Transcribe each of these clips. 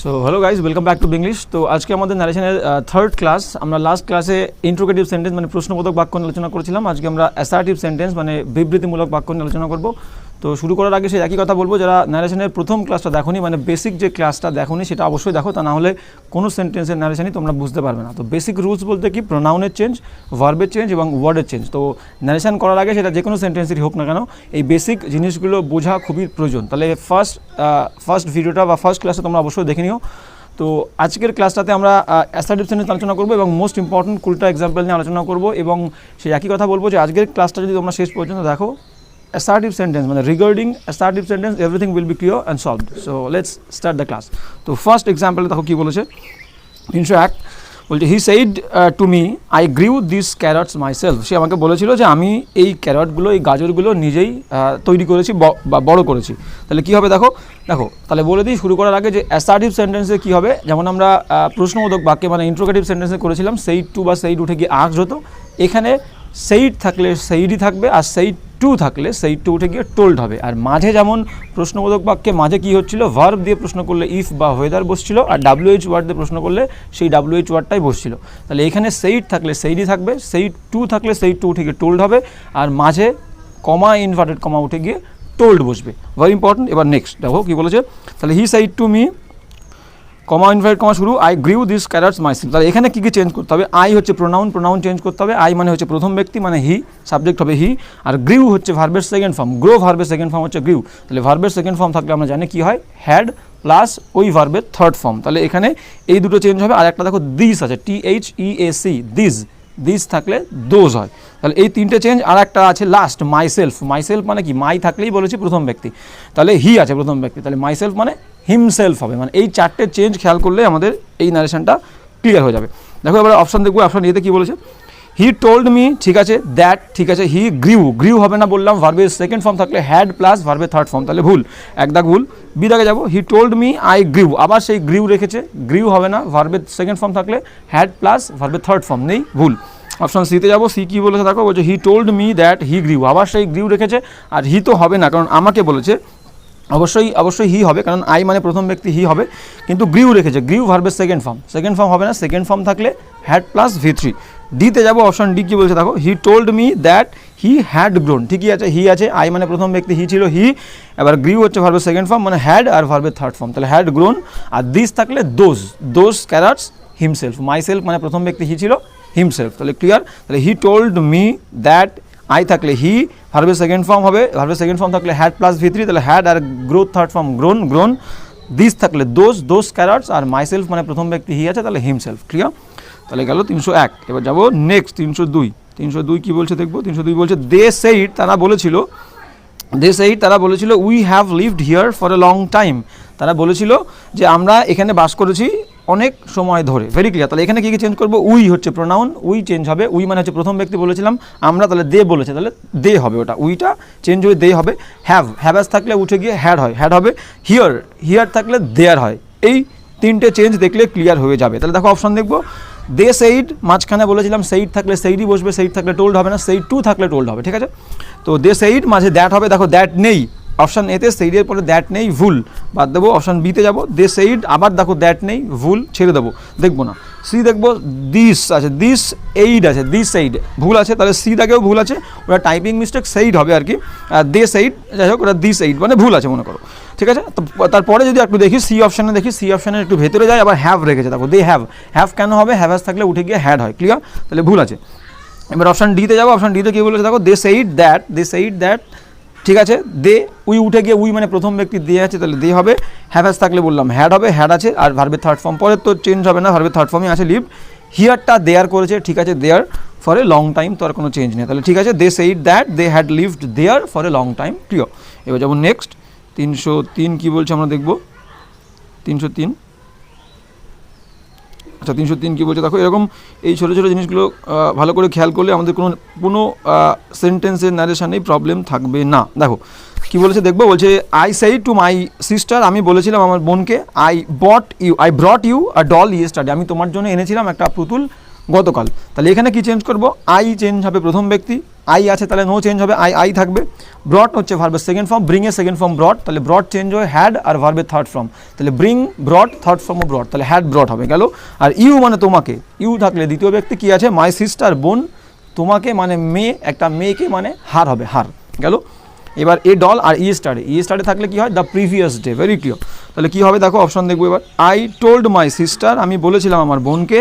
So hello guys, welcome back to English. তো আজকে আমাদের ন্যারেশনের থার্ড ক্লাস। আমরা লাস্ট ক্লাসে ইন্ট্রোগেটিভ সেন্টেন্স মানে প্রশ্নবোধক বাক্য নিয়ে আলোচনা করেছিলাম। আজকে আমরা অ্যাসার্টিভ সেন্টেন্স মানে বিবৃতিমূলক বাক্য নিয়ে আলোচনা করব। তো শুরু করার আগে সেই একই কথা বলবো, যারা ন্যারেশনের প্রথম ক্লাসটা দেখোনি, মানে বেসিক যে ক্লাসটা দেখোনি সেটা অবশ্যই দেখো, তা না হলে কোনো সেন্টেন্সের ন্যারেশনই তোমরা বুঝতে পারবে না। তো বেসিক রুলস বলতে কি, প্রোনাউনের চেঞ্জ, ভার্বের চেঞ্জ এবং ওয়ার্ডের চেঞ্জ। তো ন্যারেশন করার আগে সেটা যে কোনো সেন্টেন্সেরই হোক না কেন, এই বেসিক জিনিসগুলো বোঝা খুবই প্রয়োজন। তাহলে ফার্স্ট ভিডিওটা বা ফার্স্ট ক্লাসটা তোমরা অবশ্যই দেখে নিও। তো আজকের ক্লাসটাতে আমরা অ্যাসার্টিভ সেন্টেন্স আলোচনা করবো এবং মোস্ট ইম্পর্টেন্ট 20টা এক্সাম্পল নিয়ে আলোচনা করবো। এবং সেই একই কথা বলবো যে আজকের ক্লাসটা যদি তোমরা শেষ পর্যন্ত দেখো, অ্যাসার্টিভ সেন্টেন্স মানে regarding assertive sentence everything will be clear and solved. So let's start the class. তো ফার্স্ট এক্সাম্পলে দেখো কী বলেছে, 301 বলছে he said to me I grew this carrots myself. সে আমাকে বলেছিল যে আমি এই ক্যারটগুলো, এই গাজরগুলো নিজেই তৈরি করেছি বা বড় করেছি। তাহলে কী হবে দেখো, তাহলে বলে দিই শুরু করার আগে যে অ্যাসার্টিভ সেন্টেন্সে কী হবে, যেমন আমরা প্রশ্নবোধক বাক্যে মানে ইন্ট্রোগেটিভ সেন্টেন্সে করেছিলাম সেইড টু বা সেইড উঠে গিয়ে আস্কড হতো। এখানে সেইড থাকলে সেইডই থাকবে, আর সেইড টু থাকলে সেইড টু উঠে গিয়ে টোল্ড হবে। আর মাঝে যেমন প্রশ্নবোধক বাক্যে মাঝে কী হচ্ছিল, ভার্ব দিয়ে প্রশ্ন করলে ইফ বা ওয়েদার বসছিল, আর WH ওয়ার্ড দিয়ে প্রশ্ন করলে সেই WH ওয়ার্ডটাই বসছিল। তাহলে এখানে সেইড থাকলে সেইডই থাকবে, সেইড টু থাকলে সেইড টু উঠে গিয়ে টোল্ড হবে, আর মাঝে কমা ইনভার্টেড কমা উঠে গিয়ে টোল্ড বসবে। Very important. এবার নেক্সট দেখো কী বলেছে, তাহলে he said to me comma inverted comma শুরু I grew this carrots myself. তাহলে এখানে কী কী চেঞ্জ করতে হবে, আই হচ্ছে প্রোনাউন চেঞ্জ করতে হবে। আই মানে হচ্ছে প্রথম ব্যক্তি মানে হি, সাবজেক্ট হবে হি। আর গ্রিউ হচ্ছে ভার্বের সেকেন্ড ফর্ম, গ্রো ভার্বের সেকেন্ড ফর্ম হচ্ছে গ্রিউ। তাহলে ভার্বের সেকেন্ড ফর্ম থাকলে আমরা জানি কী হয়, হ্যাড প্লাস ওই ভার্বের থার্ড ফর্ম। তাহলে এখানে এই দুটো চেঞ্জ হবে। আর একটা দেখো দিস আছে, THEAC, দিস থাকলে দোজ হয়। তাহলে এই তিনটে চেঞ্জ। আর একটা আছে লাস্ট মাইসেলফ মানে কি, মাই থাকলেই বলেছি প্রথম ব্যক্তি, তাহলে হি আছে প্রথম ব্যক্তি, তাহলে মাইসেলফ মানে হিমসেলফ হবে। মানে এই চারটে চেঞ্জ খেয়াল করলে আমাদের এই নারেশনটা ক্লিয়ার হয়ে যাবে। দেখো এবার অপশান দেখবো, অপশান এতে কী বলেছে, হি টোল্ড মি, ঠিক আছে, দ্যাট, ঠিক আছে, হি গ্রিউ হবে না বললাম, ভার্বের সেকেন্ড ফর্ম থাকলে হ্যাড প্লাস ভার্বের থার্ড ফর্ম, তাহলে ভুল, এক দাগ ভুল। বি দাগে যাবো, হি টোল্ড মি আই গ্রিউ, আবার সেই গ্রিউ রেখেছে, গ্রিউ হবে না, ভার্বের সেকেন্ড ফর্ম থাকলে হ্যাড প্লাস ভার্বের থার্ড ফর্ম, নেই, ভুল। অপশান সিতে যাবো, সি কী বলেছে দেখো, বলছে হি টোল্ড মি দ্যাট হি গ্রিউ, আবার সেই গ্রিউ রেখেছে, আর হি তো হবে না কারণ আমাকে বলেছে, অবশ্যই হি হবে কারণ আই মানে প্রথম ব্যক্তি হি হবে, কিন্তু গ্রিউ রেখেছে, গ্রিউ ভার্বের সেকেন্ড ফর্ম হবে না, সেকেন্ড ফর্ম থাকলে হ্যাড প্লাস V3। ডিতে যাবো, অপশন ডি কী বলছে দেখো, হি told me that he had grown, ঠিকই আছে, হি আছে, আই মানে প্রথম ব্যক্তি হি ছিল হি, এবার গ্রিউ হচ্ছে ভার্বের সেকেন্ড ফর্ম মানে হ্যাড আর ভার্বের থার্ড ফর্ম, তাহলে হ্যাড গ্রোন। আর দিস থাকলে দোজ ক্যারটস হিমসেলফ, মাইসেলফ মানে প্রথম ব্যক্তি হি ছিল হিমসেলফ, তাহলে ক্লিয়ার। তাহলে he told me that, I থাকলে হি, ভার্বের সেকেন্ড ফর্ম হবে, ভার্বের সেকেন্ড ফর্ম থাকলে হ্যাড প্লাস V3, তাহলে হ্যাড আর growth third form grown. This থাকলে দোজ ক্যারটস, আর মাইসেলফ মানে প্রথম ব্যক্তি হি আছে, তাহলে হিমসেলফ, ক্লিয়ার। তাহলে গেল 301। এবার যাবো নেক্সট 302 কী বলছে দেখবো। 302 বলছে দে সেইড, তারা বলেছিল we have lived here for a long time, তারা বলেছিল যে আমরা এখানে বাস করেছি অনেক সময় ধরে। Very clear. তাহলে এখানে কী কী চেঞ্জ করবো, উই হচ্ছে প্রোনাউন, উই চেঞ্জ হবে, উই মানে হচ্ছে প্রথম ব্যক্তি বলেছিলাম আমরা, তাহলে দে বলেছে, তাহলে দে হবে, ওটা উইটা চেঞ্জ হয়ে দে হবে। হ্যাভ থাকলে উঠে গিয়ে হ্যাড হবে। হিয়ার থাকলে দেয়ার হয়। এই তিনটে চেঞ্জ দেখলে ক্লিয়ার হয়ে যাবে। তাহলে দেখো অপশন দেখবো, দে সেইড, মাঝখানে বলেছিলাম সেইড থাকলে সেইডই বসবে, সেইড থাকলে টোল্ড হবে না, সেইড টু থাকলে টোল্ড হবে, ঠিক আছে। তো দে সেইড মাঝে দ্যাট হবে, দেখো দ্যাট নেই, অপশান এতে সেইডের পরে দ্যাট নেই, ভুল, বাদ দেবো। অপশান বিতে যাবো, দে সেইড, আবার দেখো দ্যাট নেই, ভুল, ছেড়ে দেবো, দেখবো না। সি দেখবো, দিস আছে, দিস এইড আছে, দিস সেইড ভুল আছে, তাহলে সি দাগেও ভুল আছে, ওটা টাইপিং মিস্টেক, সেইড হবে আর কি। আর দে সেইড যাই হোক, ওটা দিস এইড মানে ভুল আছে মনে করো, ঠিক আছে। তো তারপরে যদি একটু দেখি সি অপশানে একটু ভেতরে যায়, আবার হ্যাভ রেখেছে, দেখো দে হ্যাভ কেন হবে, হ্যাভ থাকলে উঠে গিয়ে হ্যাড হয়, ক্লিয়ার, তাহলে ভুল আছে। এবার অপশান ডিতে যাবো, অপশান ডিতে কী বলেছে দেখো, দে সেইড দ্যাট, ঠিক আছে, দে, উই উঠে গিয়ে উই মানে প্রথম ব্যক্তি দে আছে, তাহলে দে হবে। হ্যাভ থাকলে বললাম হ্যাড হবে, হ্যাড আছে, আর ভার্বের থার্ড ফর্ম পরে তো চেঞ্জ হবে না, ভার্বের থার্ড ফর্মই আছে, লিভ। হিয়ারটা দেয়ার করেছে, ঠিক আছে, there for a long time, তো আর কোনো চেঞ্জ নেই, তাহলে ঠিক আছে, they said that they had lived there for a long time, clear. এবার যাবো নেক্সট 303 কী বলছে আমরা দেখবো। 303 কী বলছে দেখো, এরকম এই ছোটো জিনিসগুলো ভালো করে খেয়াল করলে আমাদের কোনো সেন্টেন্সের ন্যারেশনেই প্রবলেম থাকবে না। দেখো কী বলেছে দেখবো, বলছে I said to my sister, আমি বলেছিলাম আমার বোনকে, I brought you a doll yesterday, আমি তোমার জন্য এনেছিলাম একটা পুতুল গতকাল। তাহলে এখানে কি চেঞ্জ করবো, আই চেঞ্জ হবে প্রথম ব্যক্তি, আই আছে তাহলে নো চেঞ্জ হবে, আই থাকবে। ব্রট হচ্ছে ভার্বের সেকেন্ড ফর্ম, ব্রিং এর সেকেন্ড ফর্ম ব্রট, তাহলে ব্রট চেঞ্জ হয় হ্যাড, আর ভার্বের থার্ড ফর্ম, তাহলে ব্রিং ব্রট, থার্ড ফর্ম ও ব্রট, তাহলে হ্যাড ব্রট হবে গেল। আর ইউ মানে তোমাকে, ইউ থাকলে দ্বিতীয় ব্যক্তি কি আছে মাই সিস্টার বোন, তোমাকে মানে মেয়ে, একটা মেয়েকে মানে হার হবে, হার গেল। এবার এ ডল আর ই স্টারে থাকলে কি হয় the previous day, very clear. তাহলে কি হবে দেখো অপশন দেখবো এবার, আই টোল্ড মাই সিস্টার, আমি বলেছিলাম আমার বোনকে,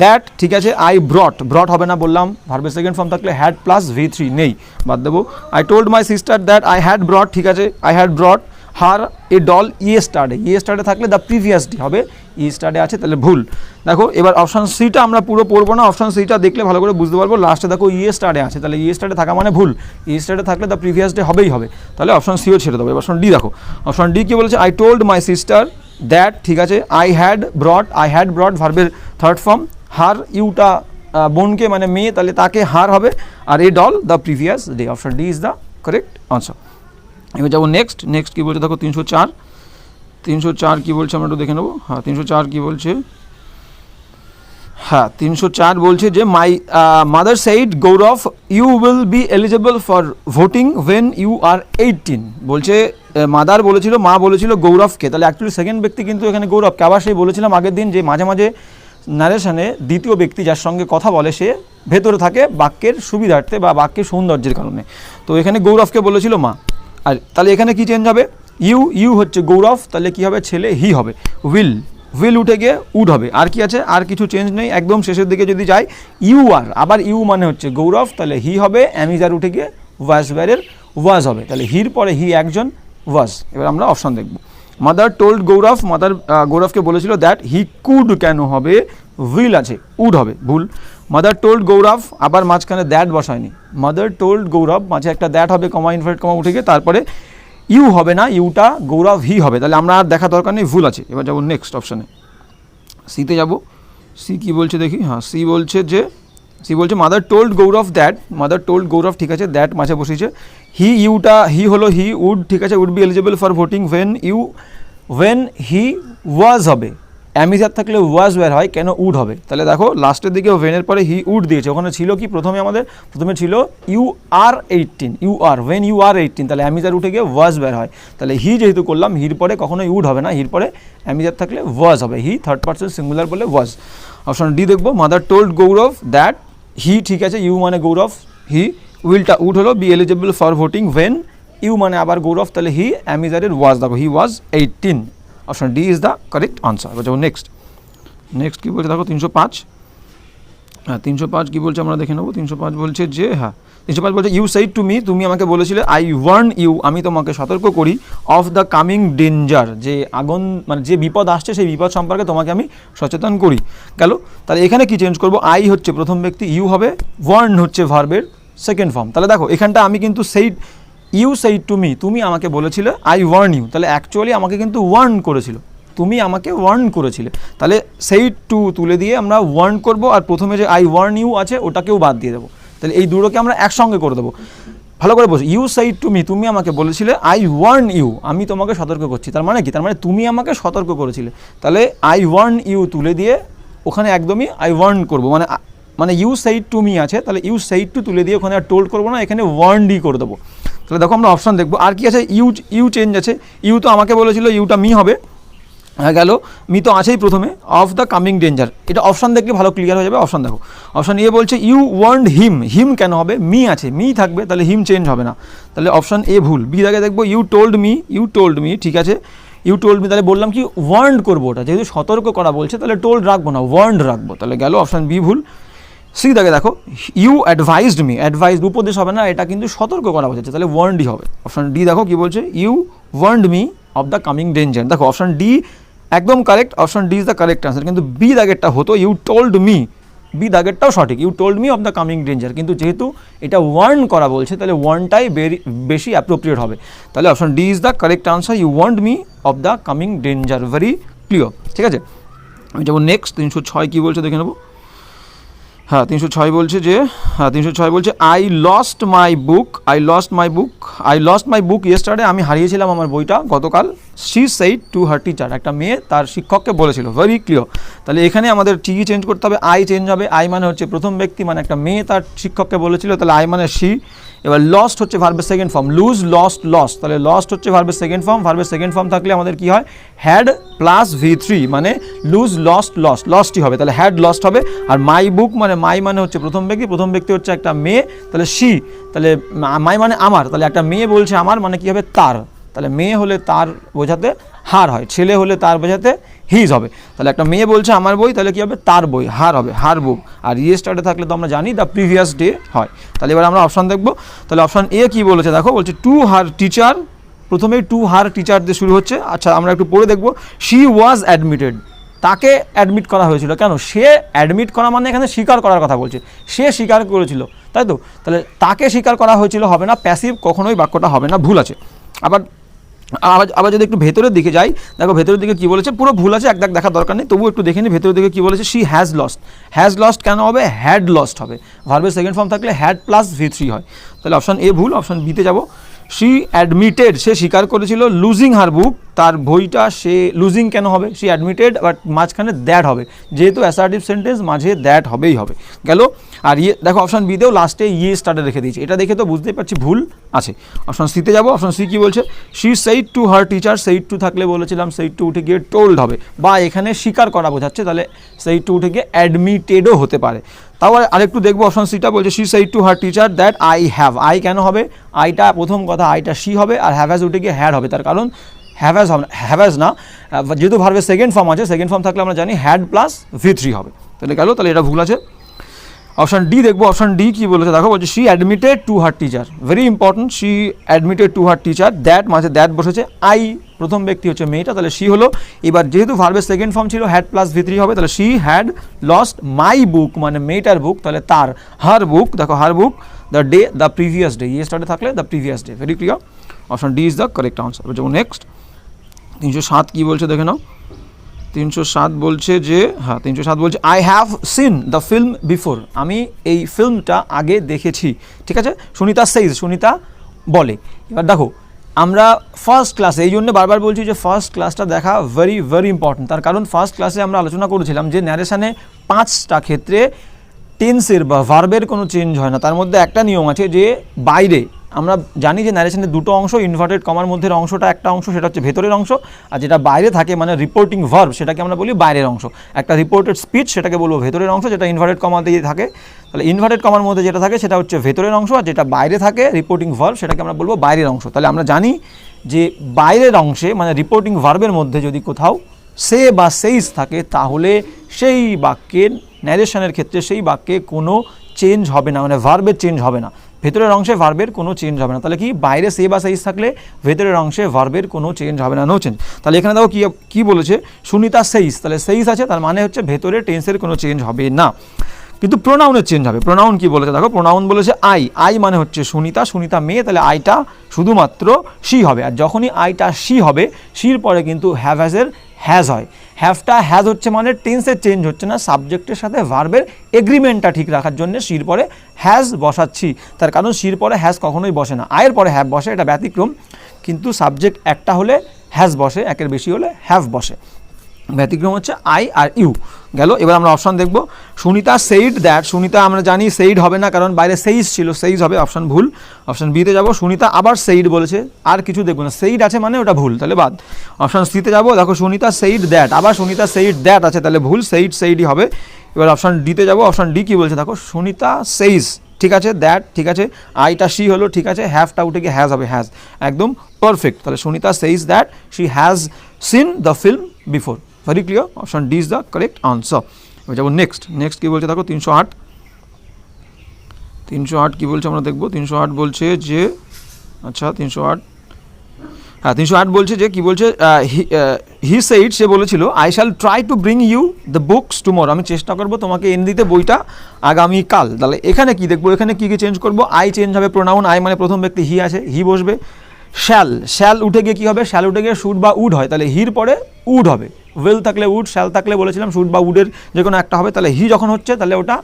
দ্যাট ঠিক আছে আই ব্রট হবে না বললাম, ভার্বের সেকেন্ড ফর্ম থাকলে হ্যাড প্লাস V3 নেই, বাদ দেবো। I told my sister that I had ব্রট, ঠিক আছে I had ব্রট her a doll yesterday থাকলে দ্য প্রিভিয়াস ডে হবে, ইয়েস্টারডে আছে তাহলে ভুল। দেখো এবার অপশন সিটা আমরা পুরো পড়বো না, অপশন সিটা দেখলে ভালো করে বুঝতে পারবো, লাস্টে দেখো ইয়েস্টারডে আছে, তাহলে ইয়েস্টারডে থাকা মানে ভুল, ইয়েস্টারডে থাকলে দ্য প্রিভিয়াস ডে হবেই হবে, তাহলে অপশন সিও ছেড়ে দেবো। অপশন ডি দেখো, অপশন ডি কি বলেছে, I told my sister that ঠিক আছে আই হ্যাড ব্রট ভার্বের থার্ড ফর্ম, হার ইউটা বোনকে মানে মেয়ে, তাহলে তাকে হার হবে, আর এ ডল the previous day, option D is the correct answer. এবার যাবো নেক্সট কী বলছে দেখো 304 কী বলছে আমরা একটু দেখে নেবো। হ্যাঁ 304 কী বলছে, হ্যাঁ 304 বলছে যে my mother said Gaurav you will be eligible for voting when you are 18, বলছে মা বলেছিল গৌরবকে, তাহলে অ্যাকচুয়ালি সেকেন্ড ব্যক্তি কিন্তু এখানে গৌরবকে, আবার সেই বলেছিলাম আগের দিন যে মাঝে মাঝে নারেশনে দ্বিতীয় ব্যক্তি যার সঙ্গে কথা বলে সে ভেতরে থাকে বাক্যের সুবিধার্থে বা বাক্যের সৌন্দর্যের কারণে, তো এখানে গৌরবকে বলেছিল মা। আর তাহলে এখানে কি চেঞ্জ হবে, ইউ হচ্ছে গৌরব, তাহলে কি হবে ছেলে হি হবে, উইল উঠে গিয়ে উড হবে, আর কি আছে আর কিছু চেঞ্জ নেই। একদম শেষের দিকে যদি যাই ইউ আর, আবার ইউ মানে হচ্ছে গৌরব, তাহলে হি হবে, অ্যামিজার উঠে গিয়ে ওয়াজওয়ারের ওয়াজ হবে, তাহলে হির পরে হি একজন ওয়াজ। এবার আমরা অপশন দেখব, মাদার টোল্ড গৌরব, গৌরবকে বলেছিল দ্যাট হি কুড, কেন হবে উইল আছে উড হবে, ভুল। মাদার টোল্ড গৌরব, আবার মাঝখানে দ্যাট বসায়নি, মাদার টোল্ড গৌরব মাঝে একটা দ্যাট হবে কমা ইনভার্টেড কমা উঠে গিয়ে, তারপরে ইউ হবে না, ইউটা গৌরব হি হবে, তাহলে আমরা আর দেখা দরকার নেই, ভুল আছে। এবার যাবো নেক্সট অপশানে, সিতে যাব, সি কি বলছে দেখি, হ্যাঁ সি বলছে মাদার টোল্ড গৌরব ঠিক আছে দ্যাট মাঝে বসিয়েছে, হি হলো হি উড, ঠিক আছে would be eligible for voting when he was হবে, অ্যামিজার থাকলে ওয়াজ ওয়্যার হয়, কেন উড হবে, তাহলে দেখো লাস্টের দিকে ওয়েনের পরে হি উড দিয়েছে, ওখানে ছিল কি প্রথমে ছিল you are 18 when you are 18, তাহলে অ্যামিজার উঠে গিয়ে ওয়াজ ওয়্যার হয়, তাহলে হি যেহেতু করলাম হির পরে কখনোই উড হবে না, হির পরে অ্যামিজার থাকলে ওয়াজ হবে, হি থার্ড পারসন সিঙ্গুলার বলে ওয়াজ। অপশন ডি দেখবো, mother told Gaurav that he, ঠিক আছে ইউ মানে গৌরব, হি উইলটা উড হলো, be eligible for voting when you মানে আবার গৌরব, তাহলে হি অ্যামিজারের ওয়াজ, দেখো he was 18, option D is the correct answer. এবার যাবো নেক্সট কী বলছে দেখো 305, হ্যাঁ 305 কী বলছে আমরা দেখে নেবো। 305 বলছে যে, হ্যাঁ 305 বলছে ইউ সেইড টু মি, তুমি আমাকে বলেছিলে, আই ওয়ার্ন ইউ, আমি তোমাকে সতর্ক করি, অফ দ্য কামিং ডেঞ্জার, যে আগুন মানে যে বিপদ আসছে সেই বিপদ সম্পর্কে তোমাকে আমি সচেতন করি গেল। তাহলে এখানে কি চেঞ্জ করবো, আই হচ্ছে প্রথম ব্যক্তি, ইউ হবে, ওয়ার্ন হচ্ছে ভার্বের সেকেন্ড ফর্ম, তাহলে দেখো এখানটা আমি কিন্তু ইউ সেইড টু মি, তুমি আমাকে বলেছিলে, আই ওয়ার্ন ইউ, তাহলে অ্যাকচুয়ালি আমাকে কিন্তু ওয়ার্ন করেছিল, তুমি আমাকে ওয়ার্ন করেছিলে, তাহলে সেইড টু তুলে দিয়ে আমরা ওয়ার্ন করব, আর প্রথমে যে আই ওয়ার্ন ইউ আছে ওটাকেও বাদ দিয়ে দেবো, তাহলে এই দুটোকে আমরা একসঙ্গে করে দেবো। ভালো করে বলছি, ইউ সেইড টু মি, তুমি আমাকে বলেছিলে, আই ওয়ার্ন ইউ, আমি তোমাকে সতর্ক করছি, তার মানে কি, তার মানে তুমি আমাকে সতর্ক করেছিলে, তাহলে আই ওয়ার্ন ইউ তুলে দিয়ে ওখানে একদমই আই ওয়ার্ন করবো, মানে ইউ সেইড টু মি আছে, তাহলে ইউ সেইড টু তুলে দিয়ে ওখানে আর টোল্ড করবো না, এখানে ওয়ার্নডই করে দেবো। তাহলে দেখো আমরা অপশান দেখবো, আর কি আছে, ইউ চেঞ্জ আছে, ইউ তো আমাকে বলেছিল ইউটা মি হবে, হ্যাঁ গেল, মি তো আছেই প্রথমে, অফ দ্য কামিং ডেঞ্জার, এটা অপশান দেখলে ভালো ক্লিয়ার হয়ে যাবে। অপশান দেখো, অপশান এ বলছে ইউ ওয়ার্নড হিম কেন হবে, মি আছে, মি থাকবে, তাহলে হিম চেঞ্জ হবে না, তাহলে অপশান এ ভুল। বি দাগে দেখবো ইউ টোল্ড মি, ঠিক আছে ইউ টোল্ড মি, তাহলে বললাম কি ওয়ার্নড করবো, ওটা যেহেতু সতর্ক করা বলছে তাহলে টোল্ড রাখবো না, ওয়ার্নড রাখবো, তাহলে গেল অপশান বি ভুল। সি দাগে দেখো ইউ অ্যাডভাইজড মি, উপদেশ হবে না, এটা কিন্তু সতর্ক করা বোঝাচ্ছে, তাহলে ওয়ার্নডই হবে। অপশান ডি দেখো কি বলছে, you warned me of the coming danger, দেখো অপশান ডি একদম correct, option D is the correct answer, কিন্তু বি দাগেরটা হতো ইউ টোল্ড মি, বি দাগেরটাও সঠিক, you told me of the coming danger, কিন্তু যেহেতু এটা ওয়ার্ন করা বলছে তাহলে ওয়ার্নটাই বেশি অ্যাপ্রোপ্রিয়েট হবে, তাহলে option D is the correct answer, you warned me of the coming danger, very clear, ঠিক আছে। আমি যাবো নেক্সট 306 কী বলছে দেখে নেবো। হ্যাঁ 306 বলছে যে, I lost my book yesterday, আমি হারিয়েছিলাম আমার বইটা গতকাল, she said to her teacher, একটা মেয়ে তার শিক্ষককে বলেছিল, ভেরি ক্লিয়ার। তাহলে এখানে আমাদের টি চেঞ্জ করতে হবে, আই চেঞ্জ হবে, আই মানে হচ্ছে প্রথম ব্যক্তি, মানে একটা মেয়ে তার শিক্ষককে বলেছিল, তাহলে আই মানে শি। এবার লস্ট হচ্ছে ভার্বের second form, lose lost lost, তাহলে লস্ট হচ্ছে ভার্বের সেকেন্ড ফর্ম, ভার্বের সেকেন্ড ফর্ম থাকলে আমাদের কি হয়, হ্যাড প্লাস V3 মানে লুজ লস্ট লস্ট, লস্টই হবে, তাহলে হ্যাড লস্ট হবে। আর মাই বুক মানে মাই মানে হচ্ছে প্রথম ব্যক্তি, প্রথম ব্যক্তি হচ্ছে একটা মেয়ে, তাহলে শি, তাহলে মাই মানে আমার, তাহলে একটা মেয়ে বলছে আমার মানে কি হবে, তার, তাহলে মেয়ে হলে তার বোঝাতে হার হয়, ছেলে হলে তার বোঝাতে হিজ হবে। তাহলে একটা মেয়ে বলছে আমার বই, তাহলে কি হবে, তার বই, হার হবে, হার বুক। আর স্টার্টে থাকলে তো আমরা জানি দ্য প্রিভিয়াস ডে হয়। তাহলে এবার আমরা অপশান দেখবো। তাহলে অপশান এ কি বলেছে দেখো, বলছে টু হার টিচার, প্রথমেই টু হার টিচার দিয়ে শুরু হচ্ছে। আচ্ছা আমরা একটু পড়ে দেখবো, শি ওয়াজ অ্যাডমিটেড, তাকে অ্যাডমিট করা হয়েছিল, কেন, সে অ্যাডমিট করা মানে এখানে স্বীকার করার কথা বলছে, সে স্বীকার করেছিল, তাই তো, তাহলে তাকে স্বীকার করা হয়েছিল হবে না, প্যাসিভ কখনোই বাক্যটা হবে না, ভুল আছে। আবার যদি একটু ভেতরের দিকে যাই, দেখো ভেতরের দিকে কী বলেছে, পুরো ভুল আছে, এক দেখার দরকার নেই, তবুও একটু দেখে নিই ভেতরের দিকে কী বলেছে। She has lost, has lost কেন হবে, হ্যাড লস্ট হবে, ভার্বের সেকেন্ড ফর্ম থাকলে হ্যাড প্লাস V3 হয়, তাহলে অপশান এ ভুল। অপশান বিতে যাব, শি অ্যাডমিটেড, সে স্বীকার করেছিল, লুজিং হার বুক, তার বইটা সে লুজিং কেন হবে, শি অ্যাডমিটেড, বাট মাঝখানে দ্যাট হবে, যেহেতু অ্যাসার্টিভ সেন্টেন্স মাঝে দ্যাট হবেই হবে, গেল। আর দেখো অপশান বিতেও লাস্টে স্টার্টে রেখে দিয়েছি, এটা দেখে তো বুঝতেই পারছি ভুল আছে। অপশান সিতে যাব, অপশান সি কী বলছে, she said to her teacher, said to থাকলে বলেছিলাম সেইড টু উঠে গিয়ে টোল্ড হবে, বা এখানে স্বীকার করা বোঝাচ্ছে, তাহলে সেইড টু উঠে গিয়ে অ্যাডমিটেডও হতে পারে। তাও আরেকটু দেখবো, অপশান সিটা বলছে she said to her teacher that I have, I can হবে, আইটা প্রথম কথা, আইটা শি হবে, আর হ্যাভ হ্যাজ উঠে গিয়ে হ্যাড হবে, তার কারণ হ্যাভ না, যেহেতু ভার্বের সেকেন্ড ফর্ম আছে, সেকেন্ড ফর্ম থাকলে আমরা জানি হ্যাড প্লাস V3 হবে, তাহলে গেল, তাহলে এটা ভুল আছে। অপশান ডি দেখবো, অপশান ডি কী বলেছে দেখো, বলছে she admitted to her teacher, very important, she admitted to her teacher, that মাঝে দ্যাট বসেছে, আই প্রথম ব্যক্তি হচ্ছে মেয়েটা, তাহলে শি হলো। এবার যেহেতু ভার্বের সেকেন্ড ফর্ম ছিল, হ্যাড প্লাস V3 হবে, তাহলে শি হ্যাড লস্ট মাই বুক মানে মেয়েটার বুক, তাহলে তার, হার বুক, দেখো হার বুক দ্য প্রিভিয়াস ডে, স্টার্টে থাকলে the previous day, very clear, option D is the correct answer. যেমন নেক্সট 307 কী বলছে দেখে নাও, 307 বলছে যে, হ্যাঁ 307 বলছে I have seen the film before, আমি এই ফিল্মটা আগে দেখেছি, ঠিক আছে। সুনিতা সেইজ, সুনিতা বলে। এবার দেখো আমরা ফার্স্ট ক্লাসে, এই জন্য বারবার বলছি যে ফার্স্ট ক্লাসটা দেখা ভেরি ভেরি ইম্পর্টেন্ট, তার কারণ ফার্স্ট ক্লাসে আমরা আলোচনা করেছিলাম যে ন্যারেশনে 5টা ক্ষেত্রে টেন্সের বা ভার্বের কোনো চেঞ্জ হয় না, তার মধ্যে একটা নিয়ম আছে যে বাইরে, আমরা জানি যে ন্যারেশনের দুটো অংশ, ইনভার্টেড কমার মধ্যে অংশটা একটা অংশ, সেটা হচ্ছে ভেতরের অংশ, আর যেটা বাইরে থাকে মানে রিপোর্টিং ভার্ব, সেটাকে আমরা বলি বাইরের অংশ। একটা রিপোর্টেড স্পিচ, সেটাকে বলবো ভেতরের অংশ, যেটা ইনভার্টেড কমা দিয়ে থাকে, তাহলে ইনভার্টেড কমার মধ্যে যেটা থাকে সেটা হচ্ছে ভেতরের অংশ, আর যেটা বাইরে থাকে রিপোর্টিং ভার্ব, সেটাকে আমরা বলবো বাইরের অংশ। তাহলে আমরা জানি যে বাইরের অংশে মানে রিপোর্টিং ভার্বের মধ্যে যদি কোথাও সে বা সেইস থাকে, তাহলে সেই বাক্যের ন্যারেশনের ক্ষেত্রে সেই বাক্যে কোনো চেঞ্জ হবে না, মানে ভার্বের চেঞ্জ হবে না, ভেতরের অংশে ভার্বের কোনো চেঞ্জ হবে না। তাহলে কি, বাইরে সে বা সেইস থাকলে ভেতরের অংশে ভার্বের কোনো চেঞ্জ হবে না, নো চেঞ্জ। তাহলে এখানে দেখো কি বলেছে, সুনিতা সেইস, তাহলে সেইস আছে, তার মানে হচ্ছে ভেতরে টেন্সের কোনো চেঞ্জ হবে না, কিন্তু প্রোনাউনের চেঞ্জ হবে। প্রোনাউন কি বলেছে দেখো, প্রোনাউন বলেছে আই, আই মানে হচ্ছে সুনিতা, সুনিতা মেয়ে, তাহলে আইটা শুধুমাত্র শি হবে, আর যখনই আইটা শি হবে, শির পরে কিন্তু হ্যাভ হ্যাজের হ্যাজ হয়, হ্যাভটা হ্যাজ হচ্ছে মানে টেন্সের চেঞ্জ হচ্ছে না, সাবজেক্টের সাথে ভার্বের এগ্রিমেন্টটা ঠিক রাখার জন্য শির পরে হ্যাজ বসাচ্ছি, তার কারণ শির পরে হ্যাজ কখনোই বসে না, আয়ের পরে হ্যাভ বসে, এটা ব্যতিক্রম, কিন্তু সাবজেক্ট একটা হলে হ্যাজ বসে, একের বেশি হলে হ্যাভ বসে, ব্যতিক্রম হচ্ছে আই আর ইউ, গেল। এবার আমরা অপশান দেখব, সুনিতা সেইড দ্যাট, সুনিতা আমরা জানি সেইড হবে না, কারণ বাইরে সেইজ ছিল, সেইজ হবে, অপশান ভুল। অপশান বিতে যাব, সুনিতা আবার সেইড বলেছে, আর কিছু দেখবো না, সেইড আছে মানে ওটা ভুল, তাহলে বাদ। অপশান সিতে যাব, দেখো সুনিতা সেইড দ্যাট, আবার সুনিতা সেইড দ্যাট আছে, তাহলে ভুল, সেইডই হবে। এবার অপশান ডিতে যাব, অপশান ডি কী বলছে দেখো, সুনিতা সেইজ, ঠিক আছে, দ্যাট ঠিক আছে, আইটা শি হলো, ঠিক আছে, হ্যাভটা উঠে গিয়ে হ্যাজ হবে, হ্যাজ, একদম পারফেক্ট। তাহলে Sunita সেইজ that she has seen the film before, very clear, option D is the correct answer. এবার যাবো নেক্সট কী বলছে দেখো, 308 কী বলছে আমরা দেখবো। 308 বলছে যে, আচ্ছা 308 বলছে যে কি বলছে, হি সেইড, সে বলেছিল I shall try to bring you the books tomorrow, আমি চেষ্টা করবো তোমাকে এনে দিতে বইটা আগামীকাল। তাহলে এখানে কি দেখবো, এখানে কী চেঞ্জ করবো, আই চেঞ্জ হবে, প্রোনাউন আই মানে প্রথম ব্যক্তি হি আছে, হি বসবে, শ্যাল উঠে গিয়ে কী হবে, শ্যাল উঠে গিয়ে শুড বা উড হয়, তাহলে হির পরে উড হবে, উইল থাকলে উড, শ্যাল থাকলে বলেছিলাম শুড বা উডের যে কোনো একটা হবে, তাহলে হি যখন হচ্ছে তাহলে ওটা